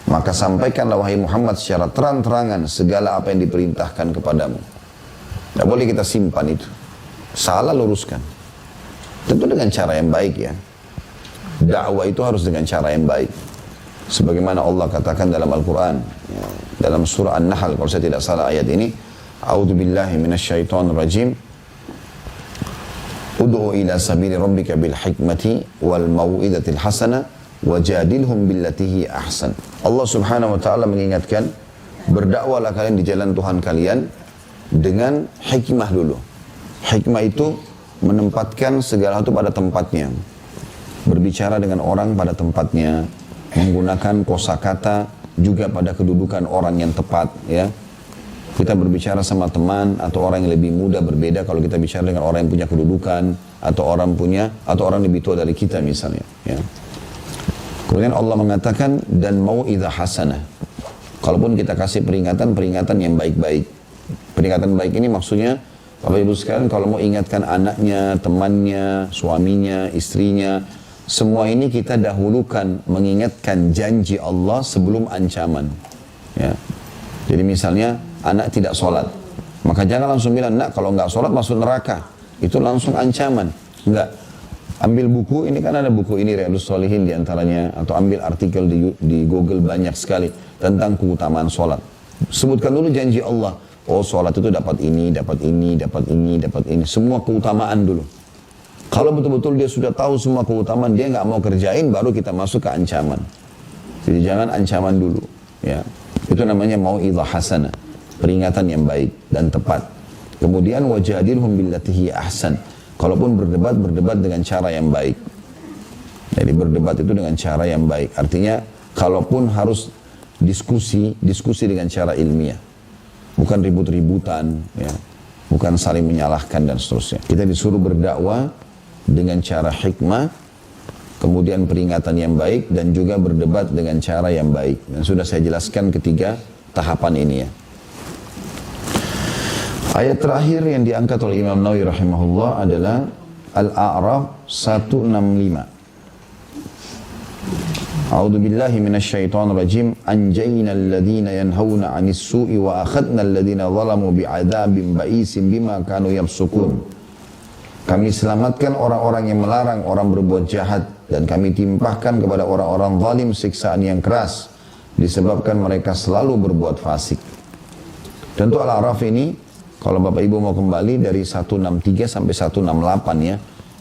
Speaker 1: Maka sampaikanlah wahai Muhammad secara terang-terangan segala apa yang diperintahkan kepadamu. Tidak boleh kita simpan itu. Salah luruskan. Tentu dengan cara yang baik ya. Dakwah itu harus dengan cara yang baik. Sebagaimana Allah katakan dalam Al-Quran. Dalam surah An-Nahl, kalau saya tidak salah ayat ini. A'udzu billahi minasyaitonir rajim. Ud'u ila sabili rabbika bil hikmati wal mau'izatil hasanah wajadilhum billatihi ahsan. Allah Subhanahu wa taala mengingatkan, berdakwalah kalian di jalan Tuhan kalian dengan hikmah dulu. Hikmah itu menempatkan segala sesuatu pada tempatnya. Berbicara dengan orang pada tempatnya, menggunakan kosakata juga pada kedudukan orang yang tepat ya. Kita berbicara sama teman atau orang yang lebih muda berbeda kalau kita bicara dengan orang yang punya kedudukan atau orang lebih tua dari kita misalnya ya. Kemudian Allah mengatakan dan mau'izah hasanah. Kalaupun kita kasih peringatan yang baik-baik. Peringatan baik ini maksudnya Bapak Ibu sekalian kalau mau ingatkan anaknya, temannya, suaminya, istrinya, semua ini kita dahulukan mengingatkan janji Allah sebelum ancaman. Ya. Jadi misalnya anak tidak sholat, maka jangan langsung bilang, nak kalau nggak sholat masuk neraka. Itu langsung ancaman. Enggak. Ambil buku, ini kan ada buku ini Riyadhus Shalihin diantaranya, atau ambil artikel di Google banyak sekali tentang keutamaan sholat. Sebutkan dulu janji Allah. Oh sholat itu dapat ini, dapat ini, dapat ini, dapat ini. Semua keutamaan dulu. Kalau betul-betul dia sudah tahu semua keutamaan, dia nggak mau kerjain, baru kita masuk ke ancaman. Jadi jangan ancaman dulu. Ya. Itu namanya mau'izah hasanah. peringatan yang baik dan tepat. Kemudian wajadilhum billati hiya ahsan. Kalaupun berdebat dengan cara yang baik. Jadi berdebat itu dengan cara yang baik. Artinya kalaupun harus diskusi dengan cara ilmiah. Bukan ribut-ributan, ya. Bukan saling menyalahkan dan seterusnya. Kita disuruh berdakwah dengan cara hikmah, kemudian peringatan yang baik, dan juga berdebat dengan cara yang baik. Dan sudah saya jelaskan ketiga tahapan ini ya. Ayat terakhir yang diangkat oleh Imam Nawawi rahimahullah adalah Al-A'raf 165. A'udzu billahi minasyaitonir rajim. Anjayna alladhina yanhauna 'anis su'i wa akhadna alladhina zalamu bi'adzabin ba'isin bima kanu yafsukun. Kami selamatkan orang-orang yang melarang orang berbuat jahat, dan kami timpahkan kepada orang-orang zalim siksaan yang keras disebabkan mereka selalu berbuat fasik. Tentu Al-A'raf ini, kalau Bapak Ibu mau kembali dari 163 sampai 168 ya,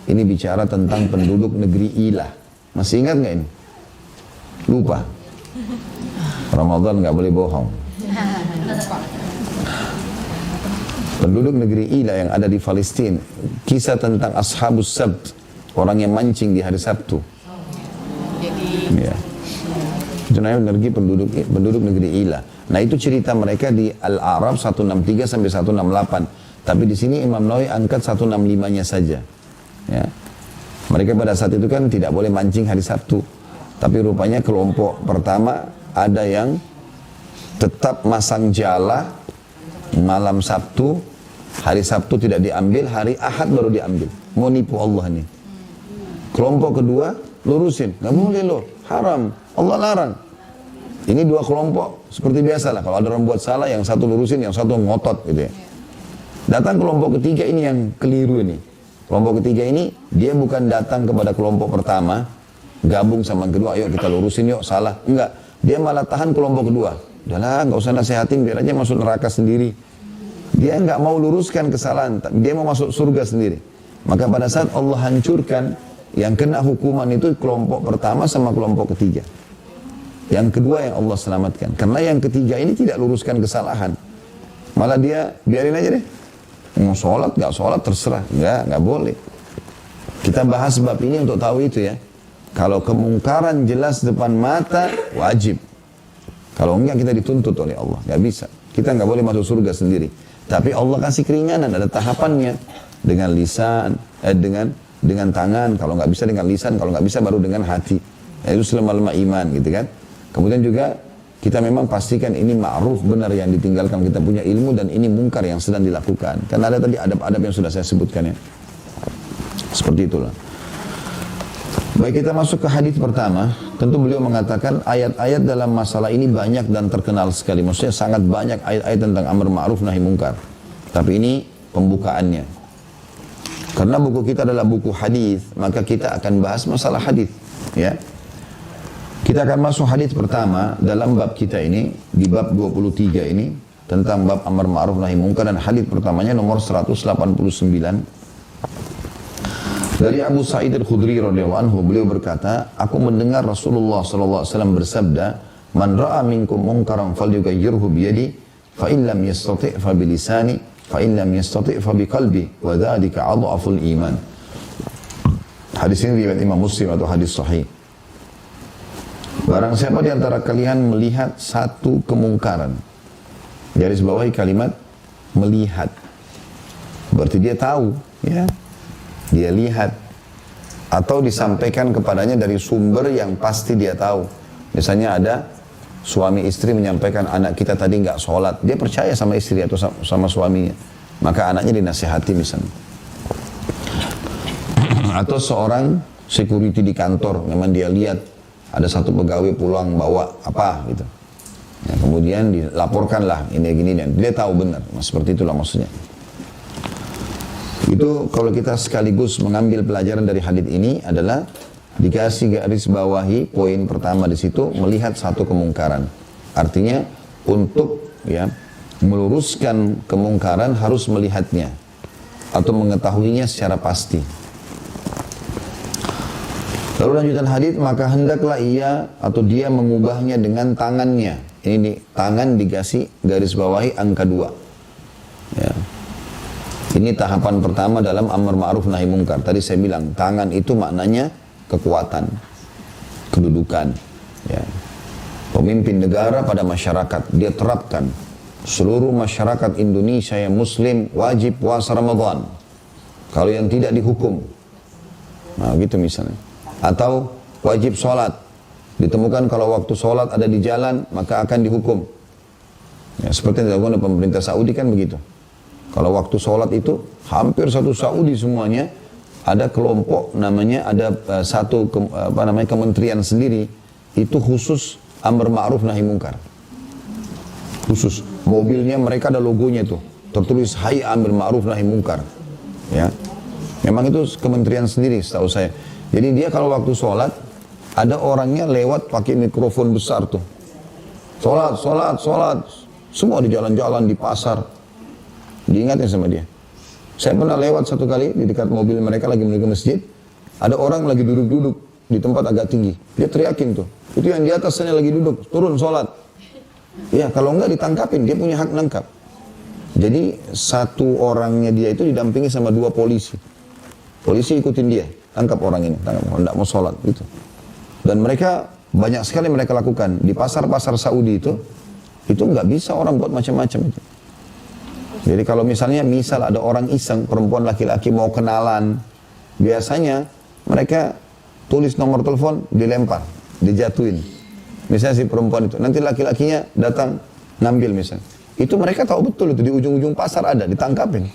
Speaker 1: ini bicara tentang penduduk negeri Ilah. Masih ingat nggak ini? Lupa. Ramadan nggak boleh bohong. Penduduk negeri Ilah yang ada di Palestina. Kisah tentang Ashabus Sabt, orang yang mancing di hari Sabtu. Ya. Itu namanya penduduk negeri Ilah. Nah itu cerita mereka di Al-A'raf 163 sampai 168. Tapi di sini Imam Nawawi angkat 165-nya saja. Ya. Mereka pada saat itu kan tidak boleh mancing hari Sabtu. Tapi rupanya kelompok pertama ada yang tetap masang jala malam Sabtu, hari Sabtu tidak diambil, hari Ahad baru diambil. Mau nipu Allah nih. Kelompok kedua lurusin, nggak boleh loh, haram, Allah larang. Ini dua kelompok seperti biasa lah. Kalau ada orang buat salah, yang satu lurusin, yang satu ngotot gitu ya. Datang kelompok ketiga ini yang keliru ini. Kelompok ketiga ini dia bukan datang kepada kelompok pertama, gabung sama yang kedua, ayo kita lurusin yuk, salah. Enggak, dia malah tahan kelompok kedua. Udahlah, nggak usah nasihatin, biar aja masuk neraka sendiri. Dia nggak mau luruskan kesalahan, dia mau masuk surga sendiri. Maka pada saat Allah hancurkan, yang kena hukuman itu kelompok pertama sama kelompok ketiga. Yang kedua yang Allah selamatkan. Karena yang ketiga ini tidak luruskan kesalahan. Malah dia biarin aja deh. Mau sholat, nggak sholat terserah. Nggak boleh. Kita bahas bab ini untuk tahu itu ya. Kalau kemungkaran jelas depan mata, wajib. Kalau enggak kita dituntut oleh Allah. Nggak bisa. Kita nggak boleh masuk surga sendiri. Tapi Allah kasih keringanan, ada tahapannya. Dengan lisan, dengan tangan. Kalau nggak bisa dengan lisan, kalau nggak bisa baru dengan hati. Itu selama-lama iman gitu kan. Kemudian juga kita memang pastikan ini ma'ruf, benar yang ditinggalkan, kita punya ilmu, dan ini mungkar yang sedang dilakukan. Karena ada tadi adab-adab yang sudah saya sebutkan ya. Seperti itulah. Baik, kita masuk ke hadis pertama. Tentu beliau mengatakan ayat-ayat dalam masalah ini banyak dan terkenal sekali. Maksudnya sangat banyak ayat-ayat tentang amar ma'ruf nahi mungkar. Tapi ini pembukaannya. Karena buku kita adalah buku hadis, maka kita akan bahas masalah hadis, ya. Kita akan masuk hadis pertama dalam bab kita ini, di bab 23 ini, tentang bab amar ma'ruf nahi mungkar, dan hadis pertamanya nomor 189. Dari Abu Sa'id Al-Khudri radhiyallahu anhu, beliau berkata, aku mendengar Rasulullah sallallahu alaihi wasallam bersabda, "Man ra'a minkum munkaran falyughayyirhu bi yadi, fa in lam yastati' fa bi lisani, fa in lam yastati' fa bi qalbi, wa dzalika adhaful iman." Hadis ini riwayat Imam Muslim atau hadis sahih. Barang siapa di antara kalian melihat satu kemungkaran, garis bawahi kalimat melihat, berarti dia tahu, ya, dia lihat, atau disampaikan kepadanya dari sumber yang pasti dia tahu. Misalnya ada suami istri menyampaikan, anak kita tadi nggak sholat, dia percaya sama istri atau sama suaminya, maka anaknya dinasihati misalnya. Atau seorang security di kantor, memang dia lihat ada satu pegawai pulang bawa apa gitu. Ya, kemudian dilaporkanlah ini gini, dan dia tahu benar. Seperti itulah maksudnya. Itu kalau kita sekaligus mengambil pelajaran dari hadis ini adalah dikasih garis bawahi poin pertama di situ, melihat satu kemungkaran. Artinya untuk ya meluruskan kemungkaran harus melihatnya atau mengetahuinya secara pasti. Lalu lanjutan hadis, maka hendaklah ia atau dia mengubahnya dengan tangannya. ini tangan dikasih garis bawahi angka 2. Ya. Ini tahapan pertama dalam amar ma'ruf nahi mungkar. Tadi saya bilang tangan itu maknanya kekuatan, kedudukan. Ya. Pemimpin negara pada masyarakat dia terapkan seluruh masyarakat Indonesia yang Muslim wajib puasa Ramadan. Kalau yang tidak dihukum. Nah gitu misalnya. Atau wajib sholat. Ditemukan kalau waktu sholat ada di jalan, maka akan dihukum. Ya, seperti yang dilakukan oleh pemerintah Saudi kan begitu. Kalau waktu sholat itu, hampir satu Saudi semuanya, ada kelompok namanya, ada satu kementerian sendiri, itu khusus amar ma'ruf nahi mungkar. Khusus. Mobilnya mereka ada logonya itu. Tertulis Hayy amar ma'ruf nahi mungkar. Ya. Memang itu kementerian sendiri setahu saya. Jadi dia kalau waktu sholat, ada orangnya lewat pakai mikrofon besar tuh. Sholat, sholat, sholat. Semua di jalan-jalan, di pasar. Diingatin sama dia. Saya pernah lewat satu kali di dekat mobil mereka lagi menuju ke masjid. Ada orang lagi duduk-duduk di tempat agak tinggi. Dia teriakin tuh. Itu yang di atas sana lagi duduk, turun sholat. Ya kalau enggak ditangkapin, dia punya hak nangkap. Jadi satu orangnya dia itu didampingi sama 2 polisi. Polisi ikutin dia, tangkap orang ini, tangkap kalau tidak mau sholat gitu. Dan mereka banyak sekali mereka lakukan di pasar-pasar Saudi itu nggak bisa orang buat macam-macam itu. Jadi kalau misalnya ada orang iseng perempuan laki-laki mau kenalan, biasanya mereka tulis nomor telepon dilempar, dijatuhin. Misalnya si perempuan itu, nanti laki-lakinya datang ngambil misalnya. Itu mereka tahu betul itu di ujung-ujung pasar ada, ditangkapin.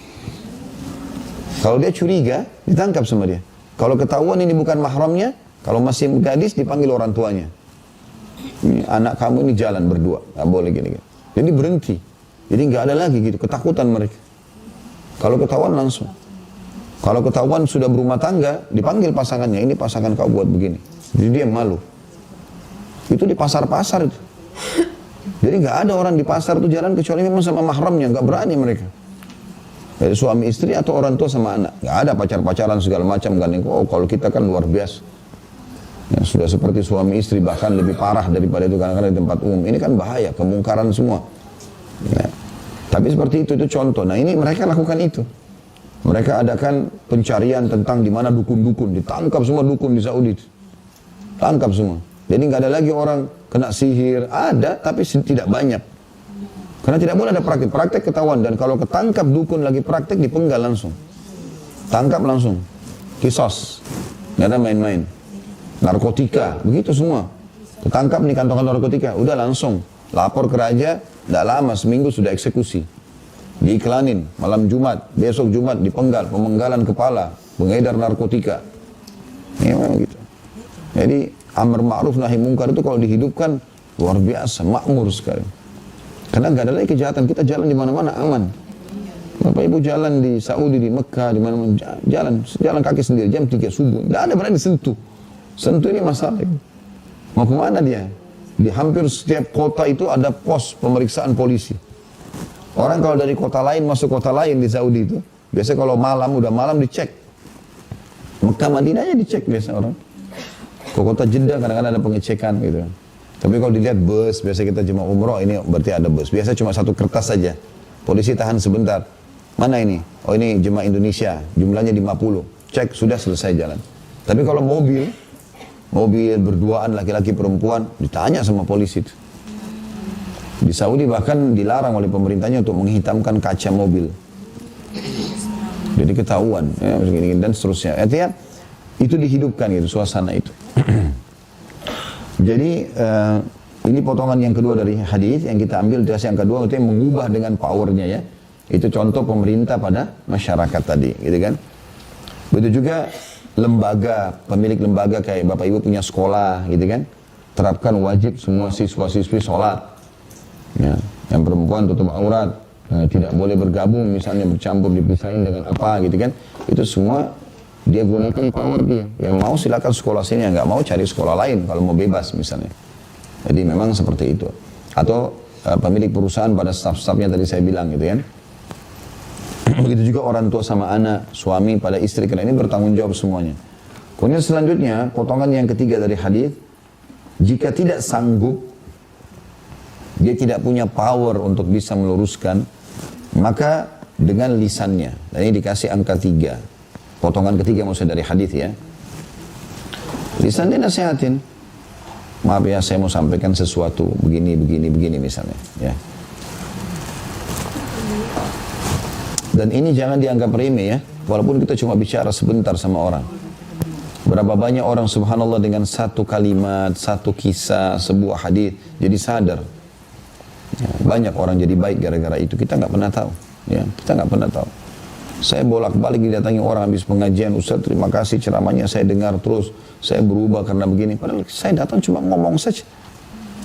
Speaker 1: Kalau dia curiga, ditangkap sama dia. Kalau ketahuan ini bukan mahramnya, kalau masih gadis dipanggil orang tuanya. Ini, anak kamu ini jalan berdua, nggak boleh gini. Jadi berhenti. Jadi nggak ada lagi gitu, ketakutan mereka. Kalau ketahuan langsung. Kalau ketahuan sudah berumah tangga, dipanggil pasangannya, ini pasangan kau buat begini. Jadi dia malu. Itu di pasar-pasar itu. Jadi nggak ada orang di pasar itu jalan kecuali memang sama mahramnya, nggak berani mereka. Dari suami istri atau orang tua sama anak. Nggak ada pacar-pacaran segala macam. Oh kalau kita kan luar biasa. Ya, sudah seperti suami istri bahkan lebih parah daripada itu kadang-kadang di tempat umum. Ini kan bahaya, kemungkaran semua. Ya. Tapi seperti itu contoh. Nah ini mereka lakukan itu. Mereka adakan pencarian tentang di mana dukun-dukun. Ditangkap semua dukun di Saudi. Tangkap semua. Jadi nggak ada lagi orang kena sihir. Ada tapi tidak banyak. Karena tidak boleh ada praktek ketahuan. Dan kalau ketangkap dukun lagi praktek dipenggal langsung. Tangkap langsung. Kisos. Nggak ada main-main. Narkotika. Begitu semua. Ketangkap nih kantong narkotika. Udah langsung. Lapor ke raja. Tidak lama seminggu sudah eksekusi. Diiklanin. Malam Jumat. Besok Jumat dipenggal. Pemenggalan kepala. Pengedar narkotika. Ya memang gitu. Jadi amar ma'ruf nahi mungkar itu kalau dihidupkan luar biasa. Makmur sekali. Karena nggak ada lagi kejahatan, kita jalan di mana-mana aman. Bapak Ibu jalan di Saudi, di Mekah, di mana-mana jalan kaki sendiri jam 3 subuh, nggak ada berani sentuh. Sentuh ini masalah. Mau kemana dia? Di hampir setiap kota itu ada pos pemeriksaan polisi. Orang kalau dari kota lain masuk kota lain di Saudi itu, biasanya kalau udah malam dicek. Mekah Madinahnya dicek biasa orang. Ke kota Jeddah kadang-kadang ada pengecekan gitu. Tapi kalau dilihat bus, biasa kita jemaah umroh, ini berarti ada bus. Biasa cuma satu kertas saja. Polisi tahan sebentar. Mana ini? Oh ini jemaah Indonesia, jumlahnya 50. Cek, sudah selesai jalan. Tapi kalau mobil berduaan laki-laki perempuan, ditanya sama polisi itu. Di Saudi bahkan dilarang oleh pemerintahnya untuk menghitamkan kaca mobil. Jadi ketahuan, ya, dan seterusnya. Artinya itu dihidupkan gitu, suasana itu. Jadi ini potongan yang kedua dari hadis yang kita ambil dari yang kedua itu yang mengubah dengan powernya ya. Itu contoh pemerintah pada masyarakat tadi, gitu kan. Begitu juga lembaga, pemilik lembaga kayak Bapak Ibu punya sekolah, gitu kan. Terapkan wajib semua siswa-siswi sholat. Ya, yang perempuan tutup aurat, tidak boleh bergabung misalnya bercampur dipisahin dengan apa gitu kan. Itu semua dia gunakan power dia. Yang mau silakan sekolah sini, yang nggak mau cari sekolah lain kalau mau bebas misalnya. Jadi memang seperti itu. Atau pemilik perusahaan pada staf-stafnya tadi saya bilang gitu kan. Begitu juga orang tua sama anak, suami pada istri, karena ini bertanggung jawab semuanya. Kemudian selanjutnya potongan yang ketiga dari hadis, jika tidak sanggup dia tidak punya power untuk bisa meluruskan, maka dengan lisannya. Dan ini dikasih angka 3. Potongan ketiga maksudnya dari hadis ya. Lisan dia nasihatin. Maaf ya, saya mau sampaikan sesuatu begini misalnya ya. Dan ini jangan dianggap remeh ya, walaupun kita cuma bicara sebentar sama orang. Berapa banyak orang subhanallah dengan satu kalimat, satu kisah, sebuah hadis jadi sadar. Ya, banyak orang jadi baik gara-gara itu, kita nggak pernah tahu. Ya, kita nggak pernah tahu. Saya bolak-balik didatangi orang habis pengajian, Ustaz terima kasih ceramahnya, saya dengar terus, saya berubah karena begini. Padahal saya datang cuma ngomong saja.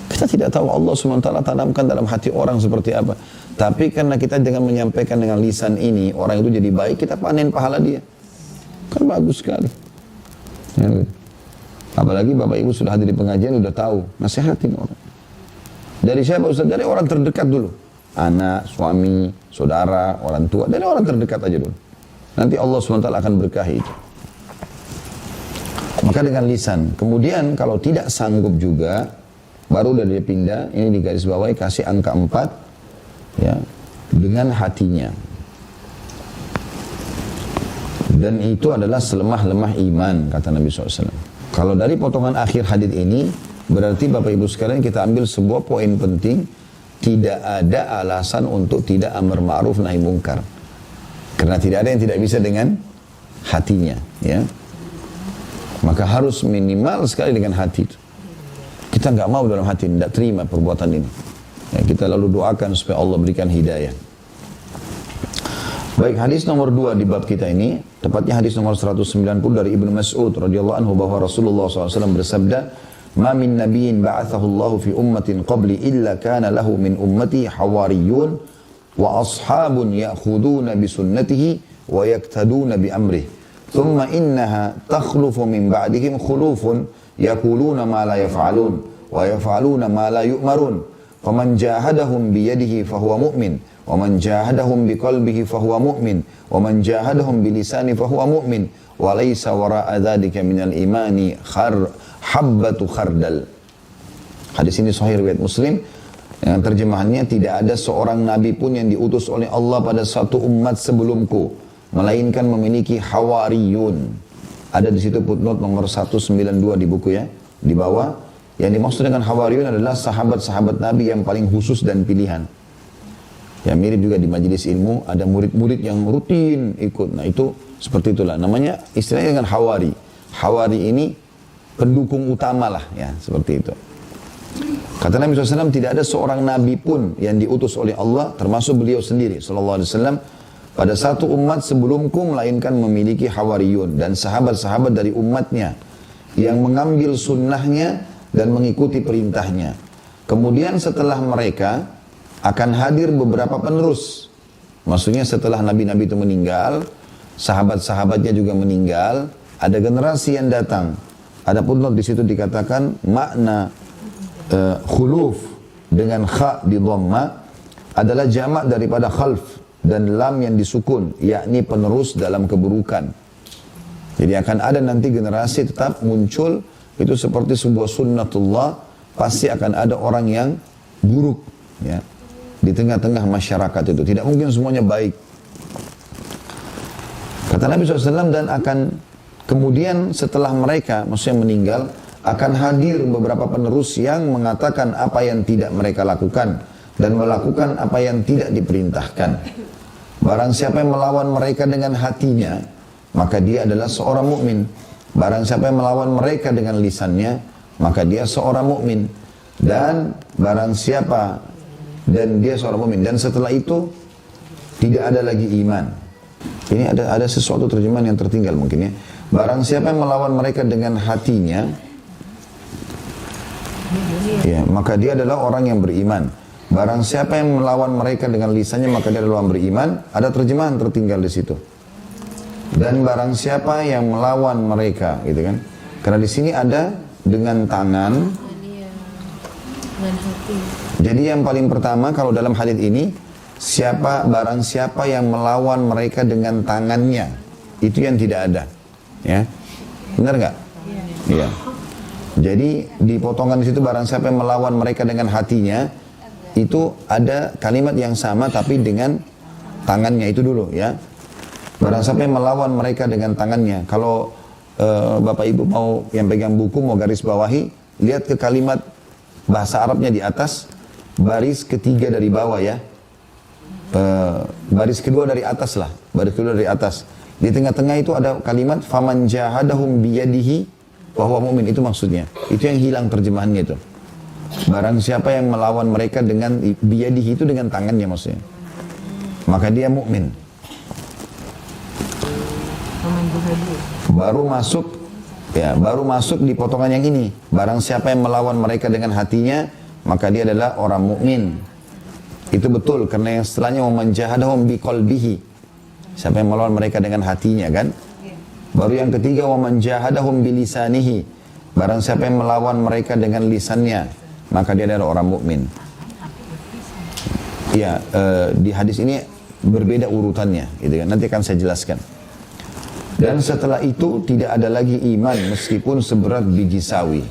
Speaker 1: Kita tidak tahu Allah SWT tanamkan dalam hati orang seperti apa. Tapi karena kita dengan menyampaikan dengan lisan ini, orang itu jadi baik, kita panen pahala dia. Kan bagus sekali. Ya, apalagi Bapak Ibu sudah hadir di pengajian, sudah tahu, nasihatin orang. Dari siapa Ustaz? Dari orang terdekat dulu. Anak, suami, saudara, orang tua, dari orang terdekat aja dulu. Nanti Allah SWT akan berkahi itu. Maka dengan lisan. Kemudian kalau tidak sanggup juga, baru udah dia pindah, ini di garis bawahi kasih angka 4, ya, dengan hatinya. Dan itu adalah selemah-lemah iman, kata Nabi SAW. Kalau dari potongan akhir hadis ini, berarti Bapak Ibu sekalian kita ambil sebuah poin penting, tidak ada alasan untuk tidak amar ma'ruf nahi mungkar. Karena tidak ada yang tidak bisa dengan hatinya, ya. Maka harus minimal sekali dengan hati itu. Kita nggak mau dalam hati, tidak terima perbuatan ini. Ya, kita lalu doakan supaya Allah berikan hidayah. Baik, hadis nomor 2 di bab kita ini, tepatnya hadis nomor 190 dari Ibnu Mas'ud radhiyallahu anhu bahwa Rasulullah SAW bersabda, "Ma min nabiyyin ba'athahu Allah fi ummatin qabli illa kana lahu min ummati hawariyun wa ashabun ya'khuduna bi sunnatihi wa yaktaduna bi amrihi. Thumma innaha takhlufu min ba'dihim khulufun yaquluna ma la yaf'alun wa yaf'aluna ma la yu'marun. Faman jahadahum bi yadihi fahuwa mu'min, wa man jahadahum bi qalbihi fahuwa mu'min, wa man jahadahum bi lisani fahuwa mu'min, wa laysa wara'a dzalika minal imani habbatu khardal." Hadis ini sahih riwayat Muslim. Yang terjemahannya, tidak ada seorang nabi pun yang diutus oleh Allah pada satu umat sebelumku, melainkan memiliki hawariyun. Ada di situ footnote nomor 192 di buku ya, di bawah. Yang dimaksud dengan hawariyun adalah sahabat-sahabat Nabi yang paling khusus dan pilihan. Ya mirip juga di majelis ilmu, ada murid-murid yang rutin ikut. Nah itu seperti itulah, namanya istilahnya dengan hawari. Hawari ini pendukung utama lah ya, seperti itu. Kata Nabi SAW, tidak ada seorang nabi pun yang diutus oleh Allah, termasuk beliau sendiri SAW, pada satu umat sebelumku melainkan memiliki hawariyun dan sahabat-sahabat dari umatnya yang mengambil sunnahnya dan mengikuti perintahnya. Kemudian setelah mereka akan hadir beberapa penerus. Maksudnya setelah nabi-nabi itu meninggal, sahabat-sahabatnya juga meninggal, ada generasi yang datang. Adapun di situ dikatakan makna khuluf dengan kha di dhamma adalah jamak daripada khalf dan lam yang disukun, yakni penerus dalam keburukan. Jadi akan ada nanti generasi tetap muncul, itu seperti sebuah sunnatullah, pasti akan ada orang yang buruk ya di tengah-tengah masyarakat itu. Tidak mungkin semuanya baik. Kata Nabi SAW, dan akan kemudian setelah mereka, maksudnya meninggal, akan hadir beberapa penerus yang mengatakan apa yang tidak mereka lakukan dan melakukan apa yang tidak diperintahkan. Barang siapa yang melawan mereka dengan hatinya, maka dia adalah seorang mukmin. Barang siapa yang melawan mereka dengan lisannya, maka dia seorang mukmin. Dan barang siapa dan dia seorang mukmin, dan setelah itu tidak ada lagi iman. Ini ada sesuatu terjemahan yang tertinggal mungkin ya. Barang siapa yang melawan mereka dengan hatinya, ya, maka dia adalah orang yang beriman. Barang siapa yang melawan mereka dengan lisannya, maka dia adalah orang beriman. Ada terjemahan tertinggal di situ. Dan barang siapa yang melawan mereka, gitu kan? Karena di sini ada dengan tangan. Jadi yang paling pertama kalau dalam hadis ini, barang siapa yang melawan mereka dengan tangannya, itu yang tidak ada. Ya, benar nggak? Iya. Jadi di potongan di situ, barang siapa yang melawan mereka dengan hatinya, itu ada kalimat yang sama tapi dengan tangannya itu dulu ya. Barang siapa yang melawan mereka dengan tangannya. Kalau Bapak Ibu mau yang pegang buku mau garis bawahi, lihat ke kalimat bahasa Arabnya di atas, baris ketiga dari bawah ya. Baris kedua dari atas lah, baris kedua dari atas. Di tengah-tengah itu ada kalimat faman jahadahum biyadihi bahwa mu'min, itu maksudnya. Itu yang hilang terjemahannya itu. Barang siapa yang melawan mereka dengan biyadihi, itu dengan tangannya maksudnya, maka dia mukmin. Baru masuk di potongan yang ini. Barang siapa yang melawan mereka dengan hatinya, maka dia adalah orang mukmin. Itu betul, karena yang setelahnya waman jahadahum biqalbihi. Siapa yang melawan mereka dengan hatinya kan? Baru yang ketiga waman jahadahum bilisanihi. Barang siapa yang melawan mereka dengan lisannya, maka dia adalah orang mukmin. Ya, di hadis ini berbeda urutannya, gitu kan? Nanti akan saya jelaskan. Dan setelah itu tidak ada lagi iman meskipun seberat biji sawi.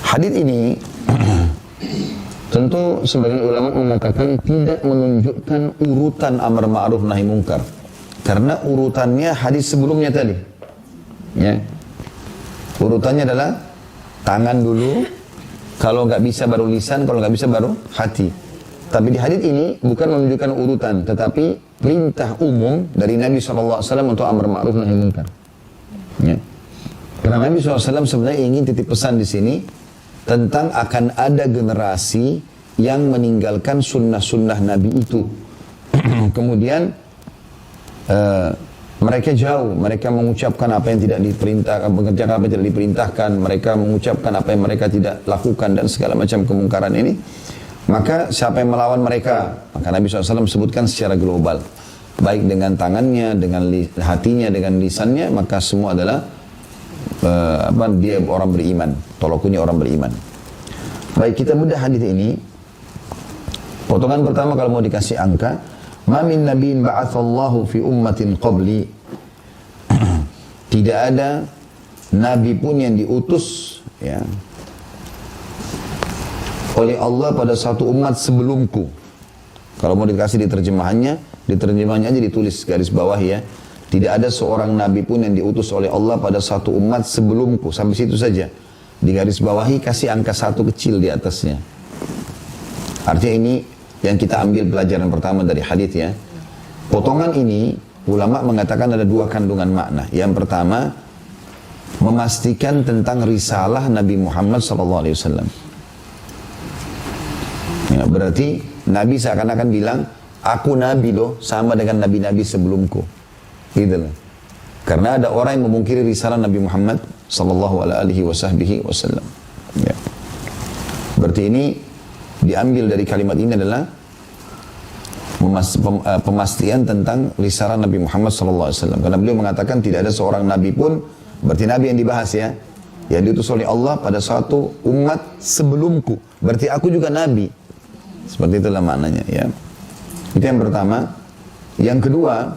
Speaker 1: Hadis ini tentu sebagian ulama mengatakan tidak menunjukkan urutan amar ma'ruf nahi mungkar, karena urutannya hadis sebelumnya tadi. Ya, urutannya adalah tangan dulu, kalau nggak bisa baru lisan, kalau nggak bisa baru hati. Tapi di hadis ini bukan menunjukkan urutan, tetapi perintah umum dari Nabi SAW untuk amar ma'ruf nahi munkar. Ya. Karena Nabi SAW sebenarnya ingin titip pesan di sini tentang akan ada generasi yang meninggalkan sunnah-sunnah Nabi itu. Kemudian mereka jauh, mereka mengucapkan apa yang tidak diperintahkan, mengerjakan apa yang tidak diperintahkan, mereka mengucapkan apa yang mereka tidak lakukan dan segala macam kemungkaran ini. Maka siapa yang melawan mereka? Maka Nabi SAW sebutkan secara global, baik dengan tangannya, dengan hatinya, dengan lisannya, maka semua adalah dia orang beriman, tolakunya orang beriman. Baik, kita bedah hadis ini. Potongan pertama kalau mau dikasih angka, ma min nabiyyin ba'atsallahu fi ummatin qabli. Tidak ada nabi pun yang diutus ya oleh Allah pada satu umat sebelumku. Kalau mau dikasih di terjemahannya aja ditulis garis bawah ya. Tidak ada seorang nabi pun yang diutus oleh Allah pada satu umat sebelumku. Sampai situ saja. Di garis bawahi kasih angka 1 kecil di atasnya. Artinya ini yang kita ambil pelajaran pertama dari hadis ya. Potongan ini ulama mengatakan ada 2 kandungan makna. Yang pertama, memastikan tentang risalah Nabi Muhammad SAW. Ya, berarti Nabi seakan-akan bilang, aku Nabi loh, sama dengan Nabi-Nabi sebelumku. Gitu loh. Karena ada orang yang memungkiri risalah Nabi Muhammad SAW. Ya. Berarti ini diambil dari kalimat ini adalah pemastian tentang risalah Nabi Muhammad SAW. Karena beliau mengatakan tidak ada seorang Nabi pun, berarti Nabi yang dibahas ya, yang diutus oleh Allah pada suatu umat sebelumku. Berarti aku juga Nabi. Seperti itulah maknanya ya. Itu yang pertama. Yang kedua,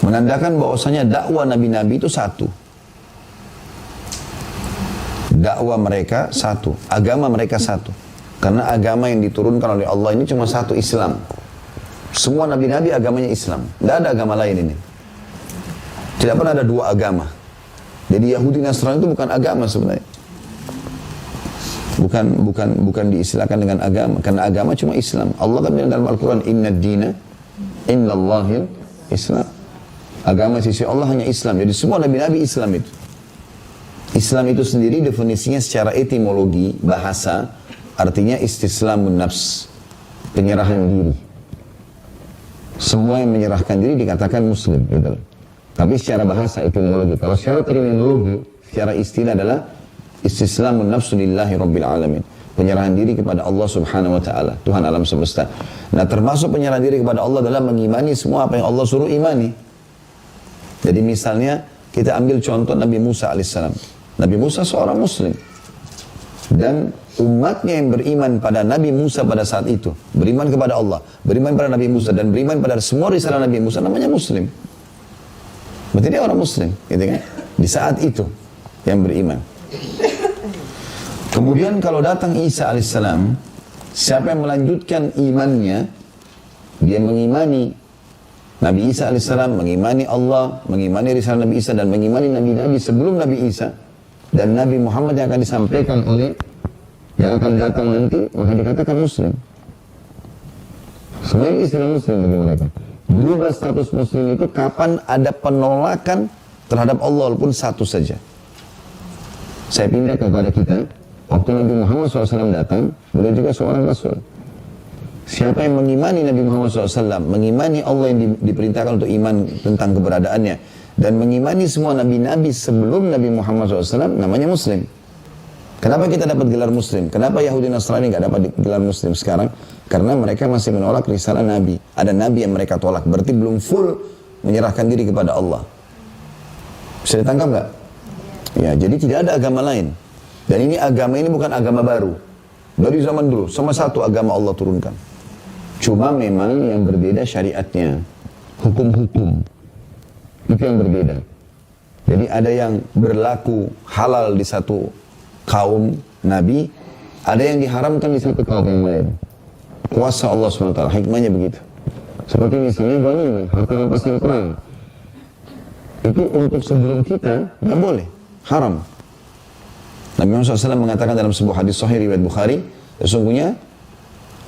Speaker 1: menandakan bahwasanya dakwah nabi-nabi itu satu. Dakwah mereka satu, agama mereka satu. Karena agama yang diturunkan oleh Allah ini cuma satu, Islam. Semua nabi-nabi agamanya Islam. Tidak ada agama lain ini. Tidak pernah ada 2 agama. Jadi Yahudi Nasrani itu bukan agama sebenarnya. Bukan diistilahkan dengan agama, karena agama cuma Islam. Allah kan bilang dalam Al-Quran, inna dina innallahil Islam. Agama sisi Allah hanya Islam. Jadi semua nabi-nabi Islam itu. Islam itu sendiri definisinya secara etimologi, bahasa, artinya istislamun nafs, penyerahan diri. Semua yang menyerahkan diri dikatakan muslim, gitu. Tapi secara bahasa etimologi. Kalau secara terminologi, secara istilah adalah istislamun nafsu lillahi rabbil alamin. Penyerahan diri kepada Allah subhanahu wa ta'ala, Tuhan alam semesta. Nah, termasuk penyerahan diri kepada Allah adalah mengimani semua apa yang Allah suruh imani. Jadi misalnya kita ambil contoh Nabi Musa alaihissalam. Nabi Musa seorang muslim. Dan umatnya yang beriman pada Nabi Musa pada saat itu, beriman kepada Allah, beriman pada Nabi Musa, dan beriman pada semua risalah Nabi Musa, namanya muslim. Berarti dia orang muslim, gitu kan? Di saat itu yang beriman. Kemudian kalau datang Isa alaihissalam, Siapa yang melanjutkan imannya, dia mengimani Nabi Isa alaihissalam, mengimani Allah, mengimani risalah Nabi Isa, dan mengimani Nabi-Nabi sebelum Nabi Isa, dan Nabi Muhammad yang akan disampaikan oleh yang akan datang nanti, maka dikatakan Muslim. Sebenarnya istilah Muslim bagi mereka. Berubah status Muslim itu kapan ada penolakan terhadap Allah walaupun satu saja. Saya pindah kepada kita, waktu Nabi Muhammad SAW datang, beliau juga seorang Rasul. Siapa yang mengimani Nabi Muhammad SAW, mengimani Allah yang diperintahkan untuk iman tentang keberadaannya, dan mengimani semua Nabi-Nabi sebelum Nabi Muhammad SAW, namanya Muslim. Kenapa kita dapat gelar Muslim? Kenapa Yahudi Nasrani nggak dapat gelar Muslim sekarang? Karena mereka masih menolak risalah Nabi. Ada Nabi yang mereka tolak, berarti belum full menyerahkan diri kepada Allah. Bisa ditangkap nggak? Ya, jadi tidak ada agama lain. Dan ini agama ini bukan agama baru. Dari zaman dulu, sama satu agama Allah turunkan. Cuma memang yang berbeda syariatnya, hukum-hukum. Itu yang berbeda. Jadi ada yang berlaku halal di satu kaum Nabi, ada yang diharamkan di satu kaum yang lain. Kuasa Allah SWT, hikmahnya begitu. Seperti misalnya ghanimah, harta rampasan perang. Itu untuk sebelum kita, nggak boleh, haram. Nabi Muhammad SAW mengatakan dalam sebuah hadis sahih riwayat Bukhari, sesungguhnya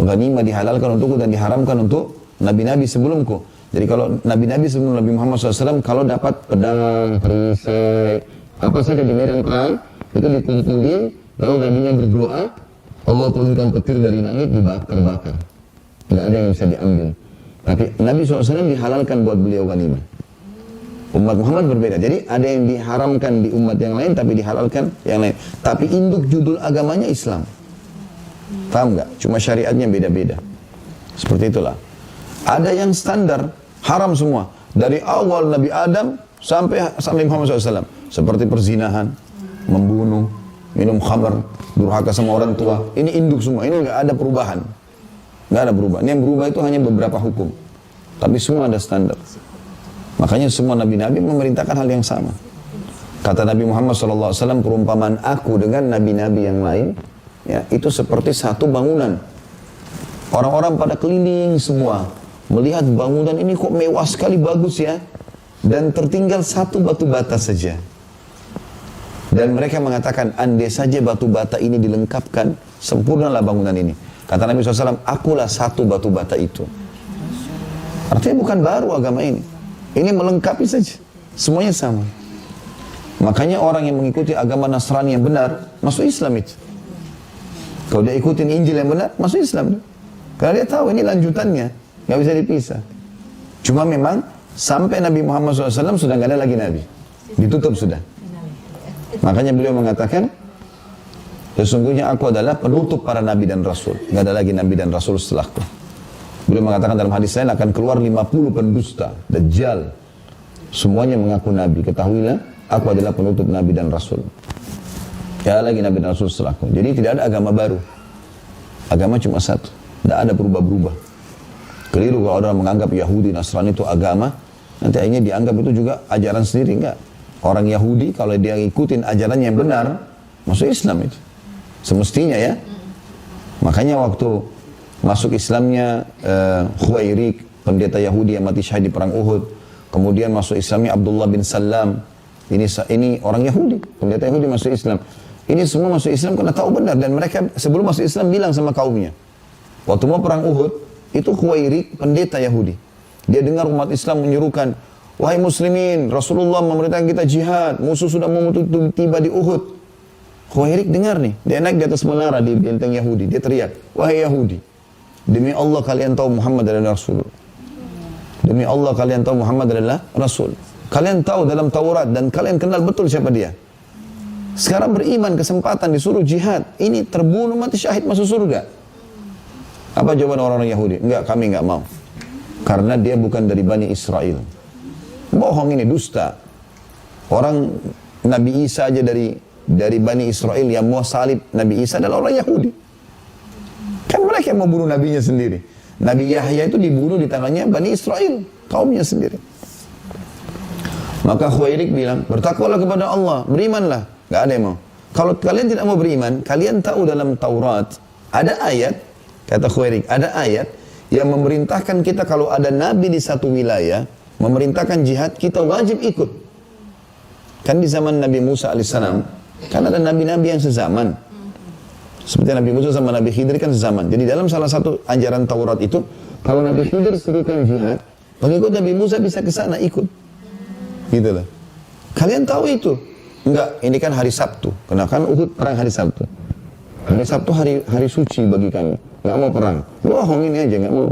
Speaker 1: ghanimah dihalalkan untukku dan diharamkan untuk nabi-nabi sebelumku. Jadi kalau nabi-nabi sebelum Nabi Muhammad SAW, kalau dapat pedang, perisai, apa saja di medan perang, itu dikumpulin, lalu nabinya berdoa, Allah turunkan petir dari langit, dibakar-bakar. Tidak ada yang bisa diambil. Tapi Nabi SAW dihalalkan buat beliau ghanimah. Umat Muhammad berbeda. Jadi ada yang diharamkan di umat yang lain, tapi dihalalkan yang lain. Tapi induk judul agamanya Islam. Paham nggak? Cuma syariatnya beda-beda. Seperti itulah. Ada yang standar, haram semua. Dari awal Nabi Adam sampai Muhammad SAW. Seperti perzinahan, membunuh, minum khamar, durhaka sama orang tua. Ini induk semua, ini nggak ada perubahan. Nggak ada perubahan. Yang berubah itu hanya beberapa hukum. Tapi semua ada standar. Makanya semua nabi-nabi memerintahkan hal yang sama. Kata Nabi Muhammad SAW, perumpamaan aku dengan nabi-nabi yang lain, ya, itu seperti satu bangunan. Orang-orang pada keliling semua, melihat bangunan ini kok mewah sekali, bagus ya. Dan tertinggal satu batu bata saja. Dan mereka mengatakan, andai saja batu bata ini dilengkapkan, sempurnalah bangunan ini. Kata Nabi SAW, akulah satu batu bata itu. Artinya bukan baru agama ini. Ini melengkapi saja. Semuanya sama. Makanya orang yang mengikuti agama Nasrani yang benar, masuk Islam itu. Kalau dia ikutin Injil yang benar, masuk Islam. Karena dia tahu ini lanjutannya. Nggak bisa dipisah. Cuma memang, sampai Nabi Muhammad SAW sudah nggak ada lagi Nabi. Ditutup sudah. Makanya beliau mengatakan, sesungguhnya aku adalah penutup para Nabi dan Rasul. Nggak ada lagi Nabi dan Rasul setelahku. Beliau mengatakan dalam hadis lain akan keluar 50 pendusta, Dajjal. Semuanya mengaku Nabi. Ketahuilah, aku adalah penutup Nabi dan Rasul. Tidak ada lagi Nabi dan Rasul setelahku. Jadi tidak ada agama baru. Agama cuma satu. Tidak ada berubah-berubah. Keliru kalau orang menganggap Yahudi, Nasrani itu agama, nanti akhirnya dianggap itu juga ajaran sendiri. Enggak. Orang Yahudi kalau dia ikutin ajaran yang benar, masuk Islam itu. Semestinya ya. Makanya waktu masuk Islamnya Khuwairik, pendeta Yahudi yang mati syahid di perang Uhud. Kemudian masuk Islamnya Abdullah bin Salam. Ini orang Yahudi, pendeta Yahudi masuk Islam. Ini semua masuk Islam karena tahu benar. Dan mereka sebelum masuk Islam bilang sama kaumnya. Waktu mau perang Uhud, itu Khuwairik, pendeta Yahudi. Dia dengar umat Islam menyuruhkan, wahai muslimin, Rasulullah memerintahkan kita jihad. Musuh sudah mau tiba di Uhud. Khuwairik dengar nih. Dia naik di atas menara di benteng Yahudi. Dia teriak, wahai Yahudi, demi Allah kalian tahu Muhammad adalah Rasul. Demi Allah kalian tahu Muhammad adalah Rasul. Kalian tahu dalam Taurat dan kalian kenal betul siapa dia. Sekarang beriman, kesempatan disuruh jihad. Ini terbunuh mati syahid masuk surga. Apa jawaban orang-orang Yahudi? Enggak, kami enggak mau. Karena dia bukan dari Bani Israel. Bohong ini, dusta. Orang Nabi Isa aja dari Bani Israel yang mau salib Nabi Isa adalah orang Yahudi. Kan mereka yang mau bunuh nabinya sendiri. Nabi Yahya itu dibunuh di tangannya Bani Israel, kaumnya sendiri. Maka Khuwairik bilang, bertakwalah kepada Allah, berimanlah. Gak ada yang mau. Kalau kalian tidak mau beriman, kalian tahu dalam Taurat ada ayat Kata Khuairik, ada ayat yang memerintahkan kita kalau ada nabi di satu wilayah, memerintahkan jihad, kita wajib ikut. Kan di zaman Nabi Musa alaihissalam, kan ada nabi-nabi yang sezaman. Seperti Nabi Musa sama Nabi Khidir kan sezaman. Jadi dalam salah satu ajaran Taurat itu, kalau Nabi Khidir serukan jihad, pengikut Nabi Musa bisa ke sana ikut. Gitu loh. Kalian tahu itu? Enggak, ini kan hari Sabtu. Karena kan Uhud perang hari Sabtu. Hari Sabtu hari suci bagi kami. Enggak mau perang. Bohong ini aja, enggak mau.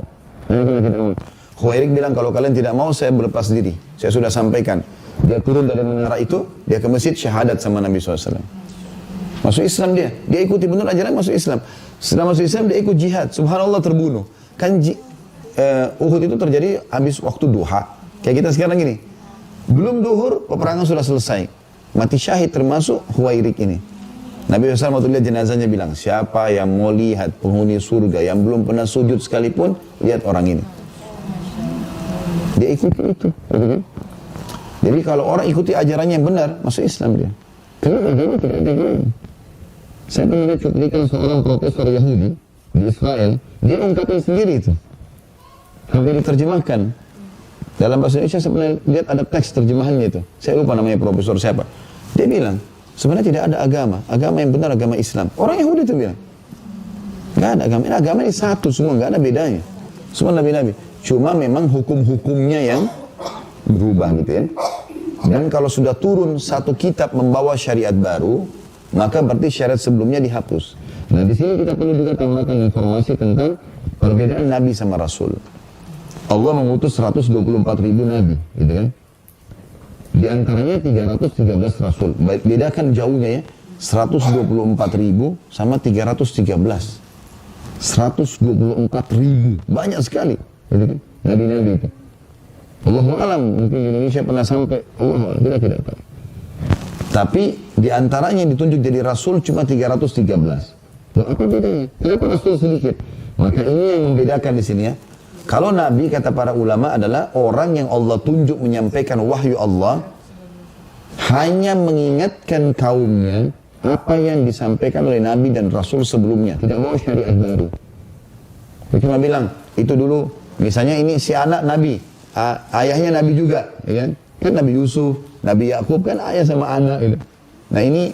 Speaker 1: Khuairik bilang, kalau kalian tidak mau, saya berlepas diri. Saya sudah sampaikan. Dia turun dari menara itu, dia ke masjid syahadat sama Nabi SAW. Masuk Islam dia ikuti benar ajaran, masuk Islam. Setelah masuk Islam dia ikut jihad, subhanallah terbunuh. Kan Uhud itu terjadi habis waktu duha. Kayak kita sekarang gini, belum duhur, peperangan sudah selesai. Mati syahid termasuk Khuairik ini. Nabi SAW waktu lihat jenazahnya bilang, siapa yang mau lihat penghuni surga yang belum pernah sujud sekalipun, lihat orang ini. Dia ikuti itu. Jadi kalau orang ikuti ajarannya yang benar, masuk Islam dia. Kenapa agama tidak ada yang Saya pernah lihat cuplikan seorang profesor Yahudi di Israel, dia ungkapin sendiri itu. Sampai diterjemahkan. Dalam bahasa Indonesia saya pernah lihat ada teks terjemahannya itu. Saya lupa namanya profesor siapa. Dia bilang, sebenarnya tidak ada agama. Agama yang benar, agama Islam. Orang Yahudi itu bilang. Nggak ada agama. Ini agama ini satu semua, nggak ada bedanya. Semua nabi-nabi. Cuma memang hukum-hukumnya yang berubah gitu ya. Dan kalau sudah turun satu kitab membawa syariat baru, maka berarti syariat sebelumnya dihapus. Nah di sini kita perlu juga tambahkan informasi tentang perbedaan Nabi sama Rasul. Allah mengutus 124.000 Nabi, gitu kan? Di antaranya 313 Rasul. Bedakan jauhnya ya, 124.000 sama 313. 124.000, banyak sekali, gitu kan? Nabi-Nabi itu. Allahu alam, mungkin Indonesia pernah sampai, Allahu alam, kita tidak tahu. Tapi di antaranya yang ditunjuk jadi Rasul cuma 313. Loh, apa bedanya? Kenapa Rasul sedikit? Maka ini yang membedakan di sini ya. Kalau Nabi kata para ulama adalah orang yang Allah tunjuk menyampaikan wahyu Allah, hanya mengingatkan kaumnya apa yang disampaikan oleh Nabi dan Rasul sebelumnya. Tidak mau syariat baru. Dia cuma bilang, itu dulu, misalnya ini si anak Nabi, ayahnya Nabi juga, ya kan? Kan Nabi Yusuf, Nabi Yakub kan ayah sama anak gitu. Nah ini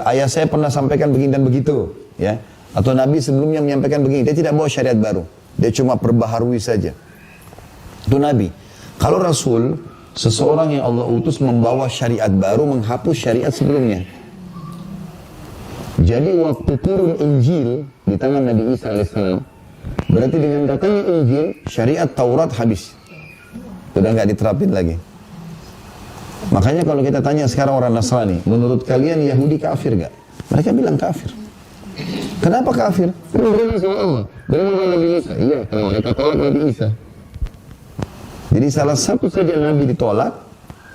Speaker 1: ayah saya pernah sampaikan begini dan begitu, ya. Atau Nabi sebelumnya menyampaikan begini, dia tidak bawa syariat baru, dia cuma perbaharui saja. Itu Nabi. Kalau Rasul, seseorang yang Allah utus membawa syariat baru, menghapus syariat sebelumnya. Jadi waktu turun Injil di tangan Nabi Isa alaihissalam, berarti dengan datangnya Injil, syariat Taurat habis. Sudah nggak diterapin lagi. Makanya kalau kita tanya sekarang orang Nasrani, menurut kalian Yahudi kafir gak? Mereka bilang kafir. Kenapa kafir? Beriman sama Allah, beriman sama Nabi Isa. Iya, kalau mereka tolak Nabi Isa. Jadi salah satu saja Nabi ditolak,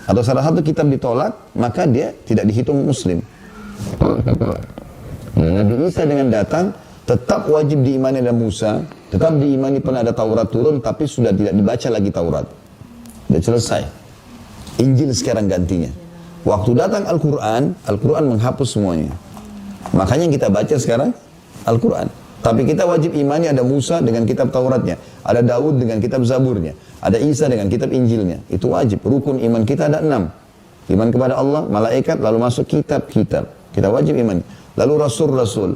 Speaker 1: atau salah satu kitab ditolak, maka dia tidak dihitung Muslim. Nah, Nabi Isa dengan datang, tetap wajib diimani ada Musa, tetap diimani pernah ada Taurat turun, tapi sudah tidak dibaca lagi Taurat. Sudah selesai. Injil sekarang gantinya. Waktu datang Al-Quran, Al-Quran menghapus semuanya. Makanya kita baca sekarang Al-Quran. Tapi kita wajib imani ada Musa dengan kitab Tauratnya, ada Daud dengan kitab Zaburnya, ada Isa dengan kitab Injilnya. Itu wajib. Rukun iman kita ada 6. Iman kepada Allah, malaikat, lalu masuk kitab-kitab. Kita wajib imani. Lalu Rasul-Rasul.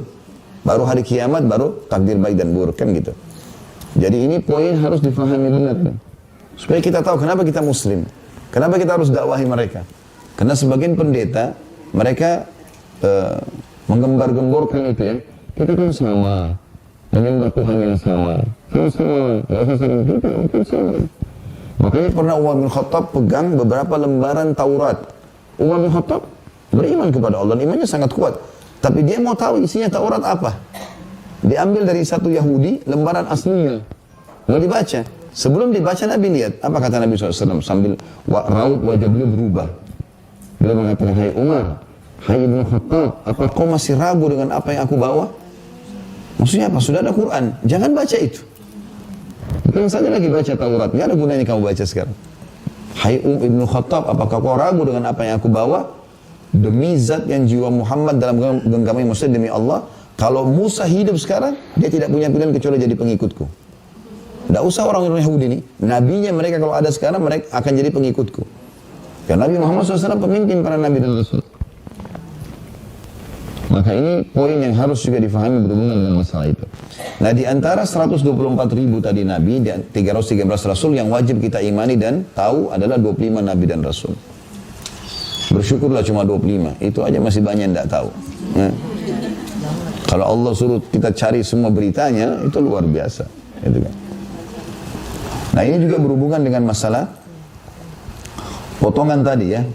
Speaker 1: Baru hari kiamat, baru takdir baik dan buruk, kan gitu. Jadi ini poin harus difahami benar. Supaya kita tahu kenapa kita Muslim. Kenapa kita harus dakwahi mereka? Karena sebagian pendeta, mereka menggembar-gemborkan itu ya. Kita kan sama, menyembah Tuhan yang sama. Sama-sama, gak usah saling kita sama. Makanya pernah Umar bin Khattab pegang beberapa lembaran Taurat. Umar bin Khattab beriman kepada Allah, imannya sangat kuat. Tapi dia mau tahu isinya Taurat apa. Diambil dari satu Yahudi, lembaran aslinya. Mau dibaca. Sebelum dibaca Nabi lihat, apa kata Nabi SAW sambil raut wajah beliau berubah. Beliau mengatakan, hai Umar, hai Ibnu Khattab, apa kau masih ragu dengan apa yang aku bawa? Maksudnya apa? Sudah ada Quran, jangan baca itu. Bukan saja lagi baca Taurat, nggak ada gunanya kamu baca sekarang. Hai Ibnu Khattab, apakah kau ragu dengan apa yang aku bawa? Demi zat yang jiwa Muhammad dalam genggaman maksudnya demi Allah, Kalau Musa hidup sekarang, dia tidak punya pilihan kecuali jadi pengikutku. Tidak usah orang-orang Yahudi ini. Nabinya mereka kalau ada sekarang, mereka akan jadi pengikutku. Karena Nabi Muhammad SAW pemimpin para Nabi dan Rasul. Maka ini poin yang harus juga difahami berhubungan dengan masalah itu. Nah, di antara 124 ribu tadi Nabi dan 313 Rasul yang wajib kita imani dan tahu adalah 25 Nabi dan Rasul. Bersyukurlah cuma 25. Itu aja masih banyak yang tidak tahu. Nah, kalau Allah suruh kita cari semua beritanya, itu luar biasa. Gitu kan. Nah, ini juga berhubungan dengan masalah potongan tadi ya.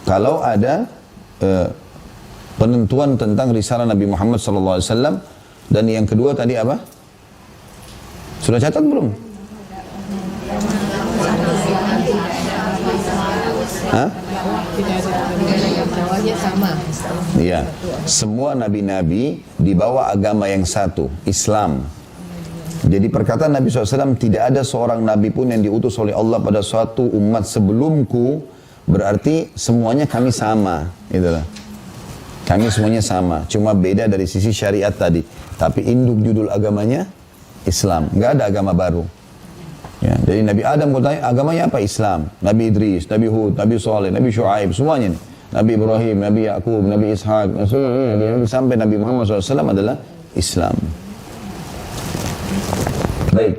Speaker 1: Kalau ada penentuan tentang risalah Nabi Muhammad SAW, dan yang kedua tadi apa? Sudah catat belum? Hah? Iya, semua nabi-nabi dibawa agama yang satu, Islam. Jadi perkataan Nabi SAW, tidak ada seorang nabi pun yang diutus oleh Allah pada suatu umat sebelumku, berarti semuanya kami sama, itulah. Kami semuanya sama, cuma beda dari sisi syariat tadi. Tapi induk judul agamanya Islam, nggak ada agama baru. Ya, jadi Nabi Adam bertanya, agamanya apa? Islam. Nabi Idris, Nabi Hud, Nabi Saleh, Nabi Shu'aib, semuanya nih. Nabi Ibrahim, Nabi Yaqub, Nabi Ishaq, semuanya sampai Nabi Muhammad SAW adalah Islam. Baik,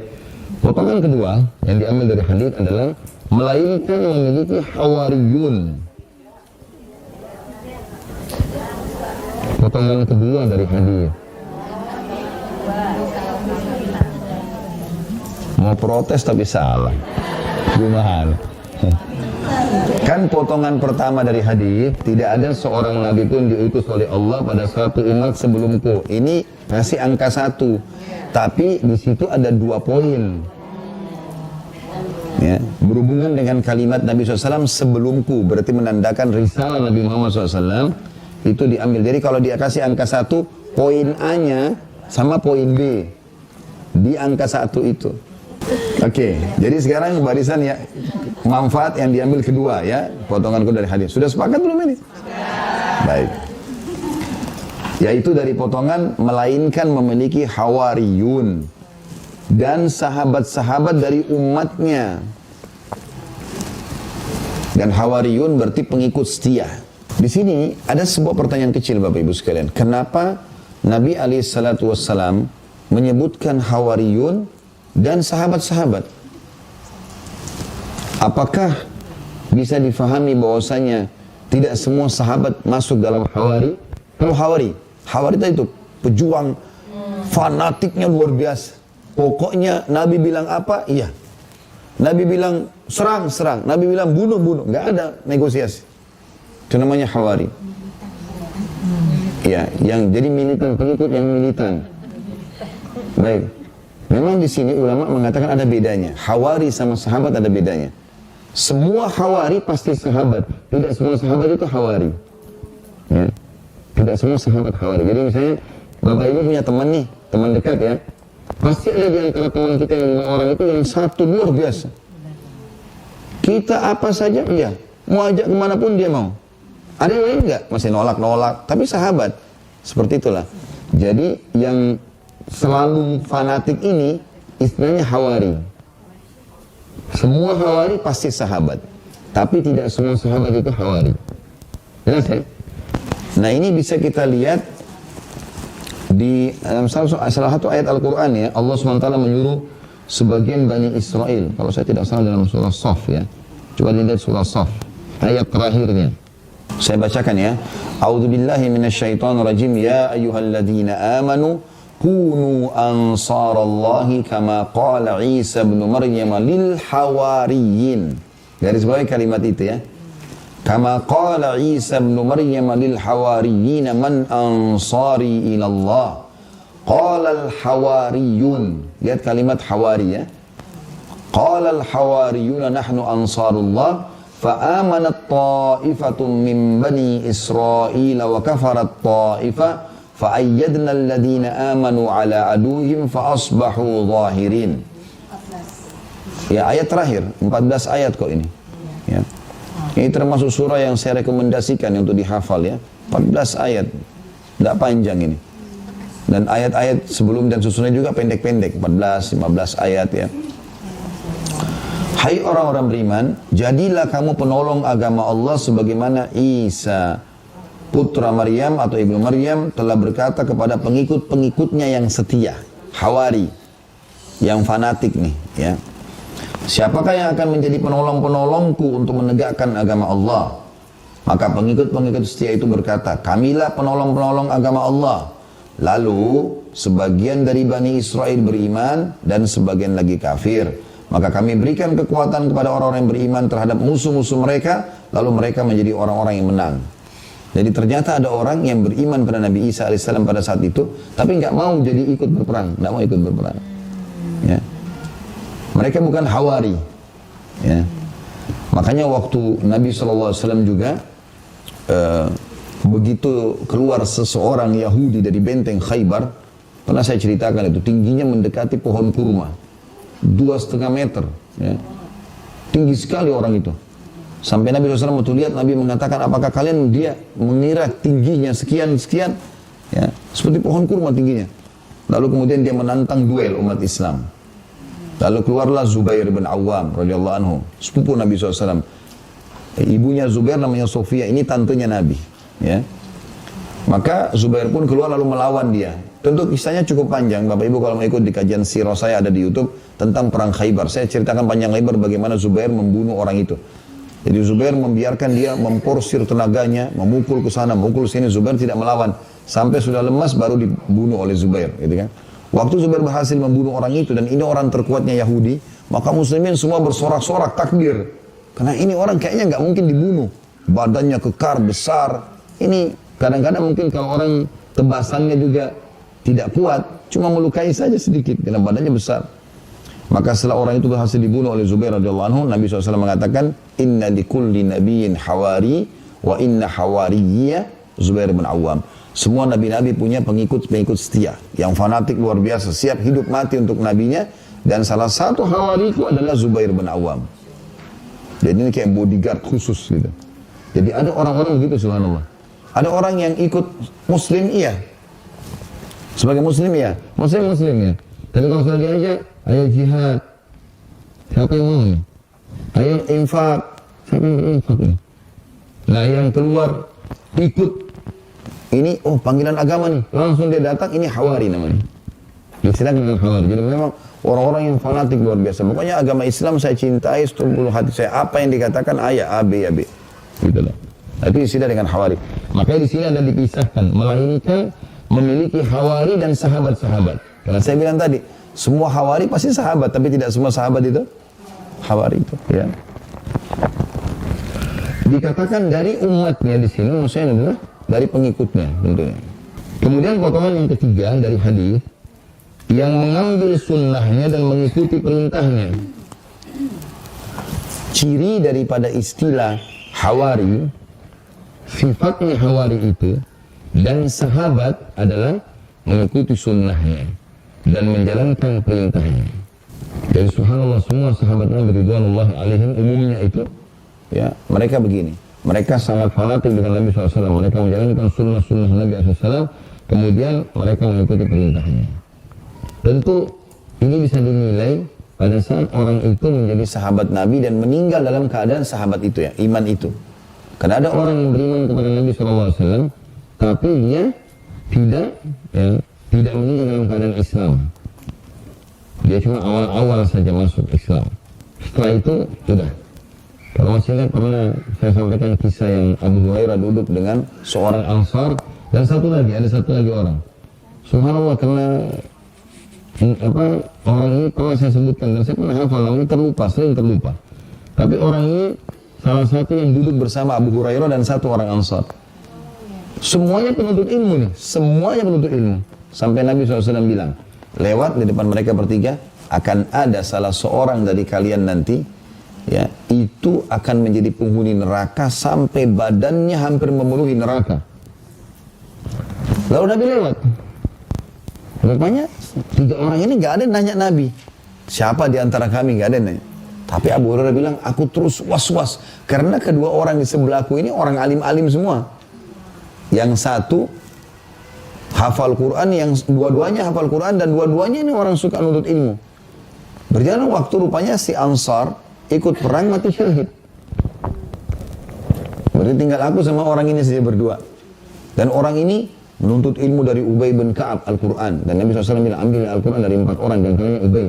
Speaker 1: potongan kedua yang diambil dari hadis adalah melainkan memiliki hawariyun. Potongan kedua dari hadis. Mau protes tapi salah. Gimana? Kan potongan pertama dari hadis, tidak ada seorang nabi pun diutus oleh Allah pada suatu umat sebelumku. Ini kasih angka 1, tapi di situ ada 2 poin. Ya, berhubungan dengan kalimat Nabi SAW sebelumku, berarti menandakan risalah Nabi Muhammad SAW itu diambil. Jadi kalau dia kasih angka 1, poin A-nya sama poin B di angka 1 itu. Oke, jadi sekarang barisan ya, manfaat yang diambil kedua ya, potongan kedua dari hadis. Sudah sepakat belum ini? Baik. Yaitu dari potongan melainkan memiliki hawariyun dan sahabat-sahabat dari umatnya. Dan hawariyun berarti pengikut setia. Di sini ada sebuah pertanyaan kecil Bapak Ibu sekalian. Kenapa Nabi SAW menyebutkan hawariyun dan sahabat-sahabat? Apakah bisa difahami bahwasanya tidak semua sahabat masuk dalam hawari? Kalau hawari itu pejuang, fanatiknya luar biasa. Pokoknya Nabi bilang apa? Iya. Nabi bilang serang. Nabi bilang bunuh. Nggak ada negosiasi. Itu namanya hawari. Ya, yang jadi militan, pengikut yang militan. Baik. Memang di sini ulama mengatakan ada bedanya. Hawari sama sahabat ada bedanya. Semua hawari pasti sahabat. Tidak semua sahabat itu hawari. Ya. Tidak semua sahabat hawari. Jadi misalnya Bapak Ibu punya teman nih, teman dekat ya. Pasti ada di antara teman kita yang 5 orang itu yang satu luar biasa. Kita apa saja, iya. Mau ajak kemanapun dia mau. Ada yang lain enggak? Masih nolak. Tapi sahabat. Seperti itulah. Jadi yang selalu fanatik ini istilahnya hawari. Semua hawari pasti sahabat. Tapi tidak semua sahabat itu hawari. Jelas ya? Nah ini bisa kita lihat di dalam salah satu ayat Al-Quran ya. Allah SWT menyuruh sebagian Bani Israel. Kalau saya tidak salah dalam surah Saf ya. Coba dilihat surah Saf. Ayat terakhirnya. Saya bacakan ya. A'udzubillahi minasyaitonirrajim. Ya ayyuhalladzina amanu kunu ansarallahi kama qala Isa bin Maryam lil hawariyin. Garis bawah kalimat itu ya. Kama qala Isa bin Maryam lil hawariyin man ansari ila Allah. Qala al hawariyun. Lihat kalimat hawari ya. Qala al hawariyun nahnu ansarullah. فآمنت طائفة من بني إسرائيل وكفرت طائفة فأيدنا الذين آمنوا على عدوهم فأصبحوا ظاهرين. Ya ayat terakhir, 14 ayat kok ini. Ya. Ini termasuk surah yang saya rekomendasikan untuk dihafal ya. 14 ayat. Tidak panjang ini. Dan ayat-ayat sebelum dan susunnya juga pendek-pendek, 14-15 ayat ya. Hai orang-orang beriman, jadilah kamu penolong agama Allah sebagaimana Isa putra Maryam atau ibnu Maryam telah berkata kepada pengikut-pengikutnya yang setia, Hawari, yang fanatik nih ya. Siapakah yang akan menjadi penolong-penolongku untuk menegakkan agama Allah? Maka pengikut-pengikut setia itu berkata, kamilah penolong-penolong agama Allah. Lalu sebagian dari Bani Israel beriman dan sebagian lagi kafir. Maka kami berikan kekuatan kepada orang-orang yang beriman terhadap musuh-musuh mereka, lalu mereka menjadi orang-orang yang menang. Jadi ternyata ada orang yang beriman pada Nabi Isa AS pada saat itu, tapi nggak mau jadi ikut berperang, nggak mau ikut berperang. Ya. Mereka bukan Hawari. Ya. Makanya waktu Nabi SAW juga begitu keluar seseorang Yahudi dari benteng Khaybar, pernah saya ceritakan itu, tingginya mendekati pohon kurma, 2,5 meter, ya. Tinggi sekali orang itu. Sampai Nabi SAW waktu lihat, Nabi mengatakan, apakah kalian dia mengira tingginya sekian-sekian, ya, seperti pohon kurma tingginya. Lalu kemudian dia menantang duel umat Islam. Lalu keluarlah Zubair bin Awam radhiyallahu anhu, sepupu Nabi SAW. Ibunya Zubair namanya Sofia, ini tantenya Nabi. Ya. Maka Zubair pun keluar lalu melawan dia. Tentu kisahnya cukup panjang. Bapak Ibu kalau mau ikut di kajian sirah saya ada di YouTube tentang perang Khaybar. Saya ceritakan panjang lebar bagaimana Zubair membunuh orang itu. Jadi Zubair membiarkan dia memporsir tenaganya, memukul ke sana, memukul sini. Zubair tidak melawan. Sampai sudah lemas baru dibunuh oleh Zubair, gitu kan. Waktu Zubair berhasil membunuh orang itu dan ini orang terkuatnya Yahudi, maka muslimin semua bersorak-sorak takbir. Karena ini orang kayaknya nggak mungkin dibunuh. Badannya kekar, besar. Ini kadang-kadang mungkin kalau orang tebasannya juga tidak kuat, cuma melukai saja sedikit karena badannya besar. Maka setelah orang itu berhasil dibunuh oleh Zubair radhiyallahu anhu, Nabi SAW mengatakan, inna likulli nabiyyin hawari wa inna hawariyya Zubair bin Awam. Semua nabi-nabi punya pengikut-pengikut setia yang fanatik luar biasa, siap hidup mati untuk nabinya, dan salah satu hawariku adalah Zubair bin Awam. Jadi ini kayak bodyguard khusus gitu. Jadi ada orang-orang begitu, subhanallah. Ada orang yang ikut muslim iya. Sebagai muslim iya. Muslim ya. Tapi kalau sudah diajak, ayo jihad. Siapa yang mau? Ayo infak. Siapa yang infak? Nah yang keluar ikut. Ini panggilan agama nih. Langsung dia datang, ini hawari namanya. Istilahnya dengan hawari. Jadi memang orang-orang yang fanatik luar biasa. Pokoknya agama Islam saya cintai seluruh hati saya. Apa yang dikatakan ayat A, B, ya B. Gitu lah. Itu istilah dengan hawari. Makanya di sini ada dipisahkan, melainkan memiliki hawari dan sahabat-sahabat. Karena saya bilang tadi, semua hawari pasti sahabat, tapi tidak semua sahabat itu hawari itu. Ya. Dikatakan dari umatnya di sini, maksudnya adalah dari pengikutnya tentunya. Kemudian potongan yang ketiga dari hadis, yang mengambil sunnahnya dan mengikuti perintahnya. Ciri daripada istilah hawari, sifatnya hawari itu dan sahabat adalah mengikuti sunnahnya dan menjalankan perintahnya. Jadi subhanallah, semua sahabat Nabi ridwanullah alaihim umumnya itu ya, mereka begini. Mereka sangat fanatik dengan Nabi SAW. Mereka menjalankan sunnah-sunnah Nabi SAW, kemudian mereka mengikuti perintahnya. Tentu ini bisa dinilai pada saat orang itu menjadi sahabat Nabi dan meninggal dalam keadaan sahabat itu ya, iman itu. Karena ada orang yang beriman kepada Nabi SAW, tapi dia tidak meninggal dalam keadaan Islam. Dia cuma awal-awal saja masuk Islam. Setelah itu sudah. Kalau masih ingat pernah saya sampaikan kisah yang Abu Hurairah duduk dengan seorang Ansar dan ada satu lagi orang. Subhanallah, karena orang ini pernah saya sebutkan dan saya pernah hafal, ini sering terlupa. Tapi orang ini salah satu yang duduk bersama Abu Hurairah dan satu orang Ansar. Semuanya penuntut ilmu nih, semuanya penuntut ilmu. Sampai Nabi SAW bilang, lewat di depan mereka bertiga, akan ada salah seorang dari kalian nanti, ya, itu akan menjadi penghuni neraka sampai badannya hampir memenuhi neraka. Lalu Nabi lewat. Rupanya 3 orang ini nggak ada nanya Nabi, siapa di antara kami, nggak ada nanya. Tapi Abu Hurairah bilang, aku terus was-was karena kedua orang di sebelahku ini orang alim-alim semua. Yang satu hafal Quran yang dua-duanya hafal Quran dan dua-duanya ini orang suka nuntut ilmu. Berjalan waktu rupanya si Ansar ikut perang mati syahid. Berarti tinggal aku sama orang ini saja berdua. Dan orang ini menuntut ilmu dari Ubay bin Ka'ab Al-Quran. Dan Nabi SAW bilang ambil Al-Quran dari 4 orang. Dan kayaknya Ubay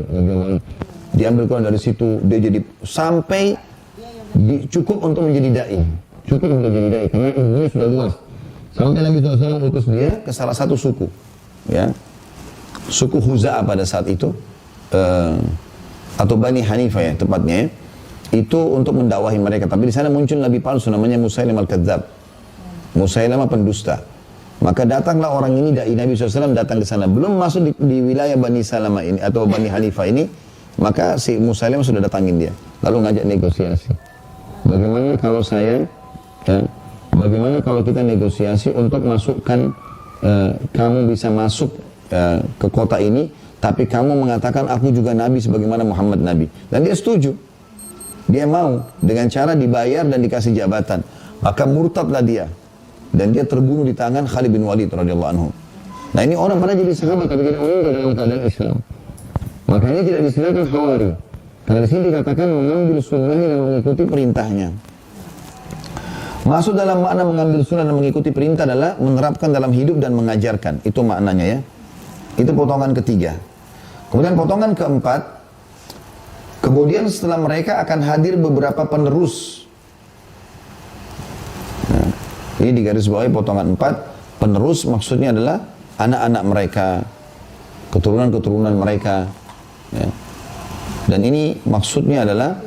Speaker 1: diambil Quran dari situ. Dia jadi sampai cukup untuk menjadi da'i. Cukup untuk menjadi da'i karena ilmunya sudah luas. Sampai Nabi SAW utus dia ke salah satu suku. Ya, suku Huza'ah pada saat itu. Atau Bani Hanifah ya tepatnya ya. Itu untuk mendakwahi mereka. Tapi di sana muncul Nabi palsu namanya Musailimah Al-Kadzab. Musailimah pendusta. Maka datanglah orang ini, dai Nabi SAW datang ke sana. Belum masuk di wilayah Bani Salamah ini atau Bani Hanifah ini, maka si Musailimah sudah datangin dia. Lalu ngajak negosiasi. Bagaimana kalau bagaimana kalau kita negosiasi untuk masukkan kamu bisa masuk ke kota ini, tapi kamu mengatakan aku juga Nabi sebagaimana Muhammad Nabi. Dan dia setuju. Dia mau dengan cara dibayar dan dikasih jabatan. Maka murtadlah dia. Dan dia terbunuh di tangan Khalid bin Walid radhiyallahu anhu. Nah ini orang pada jadi sahabat tapi tidak meninggal dalam keadaan Islam. Makanya tidak disebutkan khawari. Karena di sini dikatakan mengambil sunnahnya dan mengikuti perintahnya. Masuk dalam makna mengambil sunnah dan mengikuti perintah adalah menerapkan dalam hidup dan mengajarkan. Itu maknanya ya. Itu potongan ketiga. Kemudian potongan keempat. Kemudian setelah mereka akan hadir beberapa penerus. Nah, ini di garis bawahi potongan 4. Penerus maksudnya adalah anak-anak mereka, keturunan-keturunan mereka. Ya. Dan ini maksudnya adalah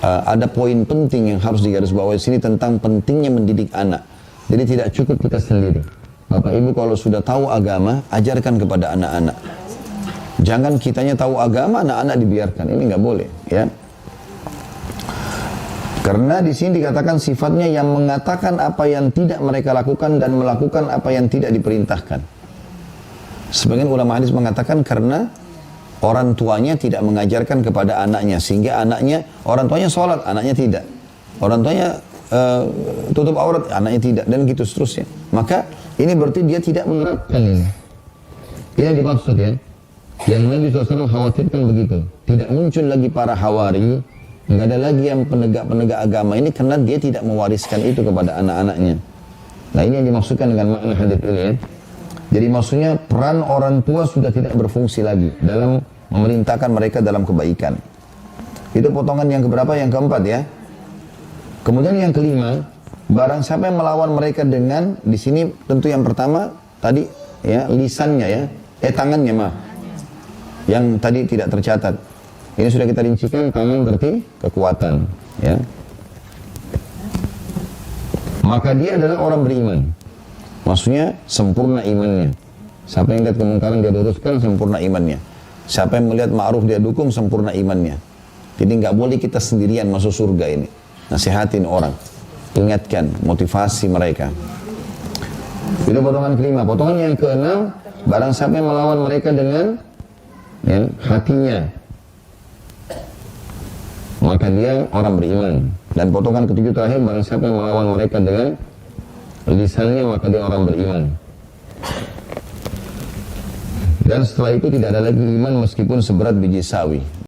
Speaker 1: ada poin penting yang harus digarisbawahi di sini tentang pentingnya mendidik anak. Jadi tidak cukup kita sendiri. Bapak Ibu kalau sudah tahu agama, ajarkan kepada anak-anak. Jangan kitanya tahu agama, anak-anak dibiarkan. Ini nggak boleh, ya. Karena di sini dikatakan sifatnya yang mengatakan apa yang tidak mereka lakukan dan melakukan apa yang tidak diperintahkan. Sebagian ulama hadis mengatakan karena orang tuanya tidak mengajarkan kepada anaknya, sehingga anaknya, orang tuanya sholat, anaknya tidak. Orang tuanya tutup aurat, anaknya tidak, dan gitu seterusnya. Maka ini berarti dia tidak menerapkan ini. Ini yang dimaksud ya. Yang Nabi SAW khawatirkan begitu. Tidak muncul lagi para hawari, nggak ada lagi yang penegak-penegak agama ini karena dia tidak mewariskan itu kepada anak-anaknya. Nah ini yang dimaksudkan dengan makna hadis ini ya. Jadi maksudnya peran orang tua sudah tidak berfungsi lagi dalam memerintahkan mereka dalam kebaikan. Itu potongan yang keberapa? Yang keempat ya. Kemudian yang kelima, barang siapa yang melawan mereka dengan, di sini tentu yang pertama tadi ya lisannya ya, tangannya mah. Yang tadi tidak tercatat. Ini sudah kita rincikan, tangan berarti kekuatan ya. Maka dia adalah orang beriman. Maksudnya sempurna imannya. Siapa yang lihat kemungkaran dia luruskan, sempurna imannya. Siapa yang melihat ma'ruf dia dukung, sempurna imannya. Jadi nggak boleh kita sendirian masuk surga ini. Nasihatin orang, ingatkan, motivasi mereka. Itu potongan kelima. Potongan yang keenam, barang siapa yang melawan mereka dengan ya, hatinya, maka dia orang beriman. Dan potongan ketujuh terakhir, barang siapa yang melawan mereka dengan lisannya, maka dia orang beriman. Dan setelah itu tidak ada lagi iman meskipun seberat biji sawi.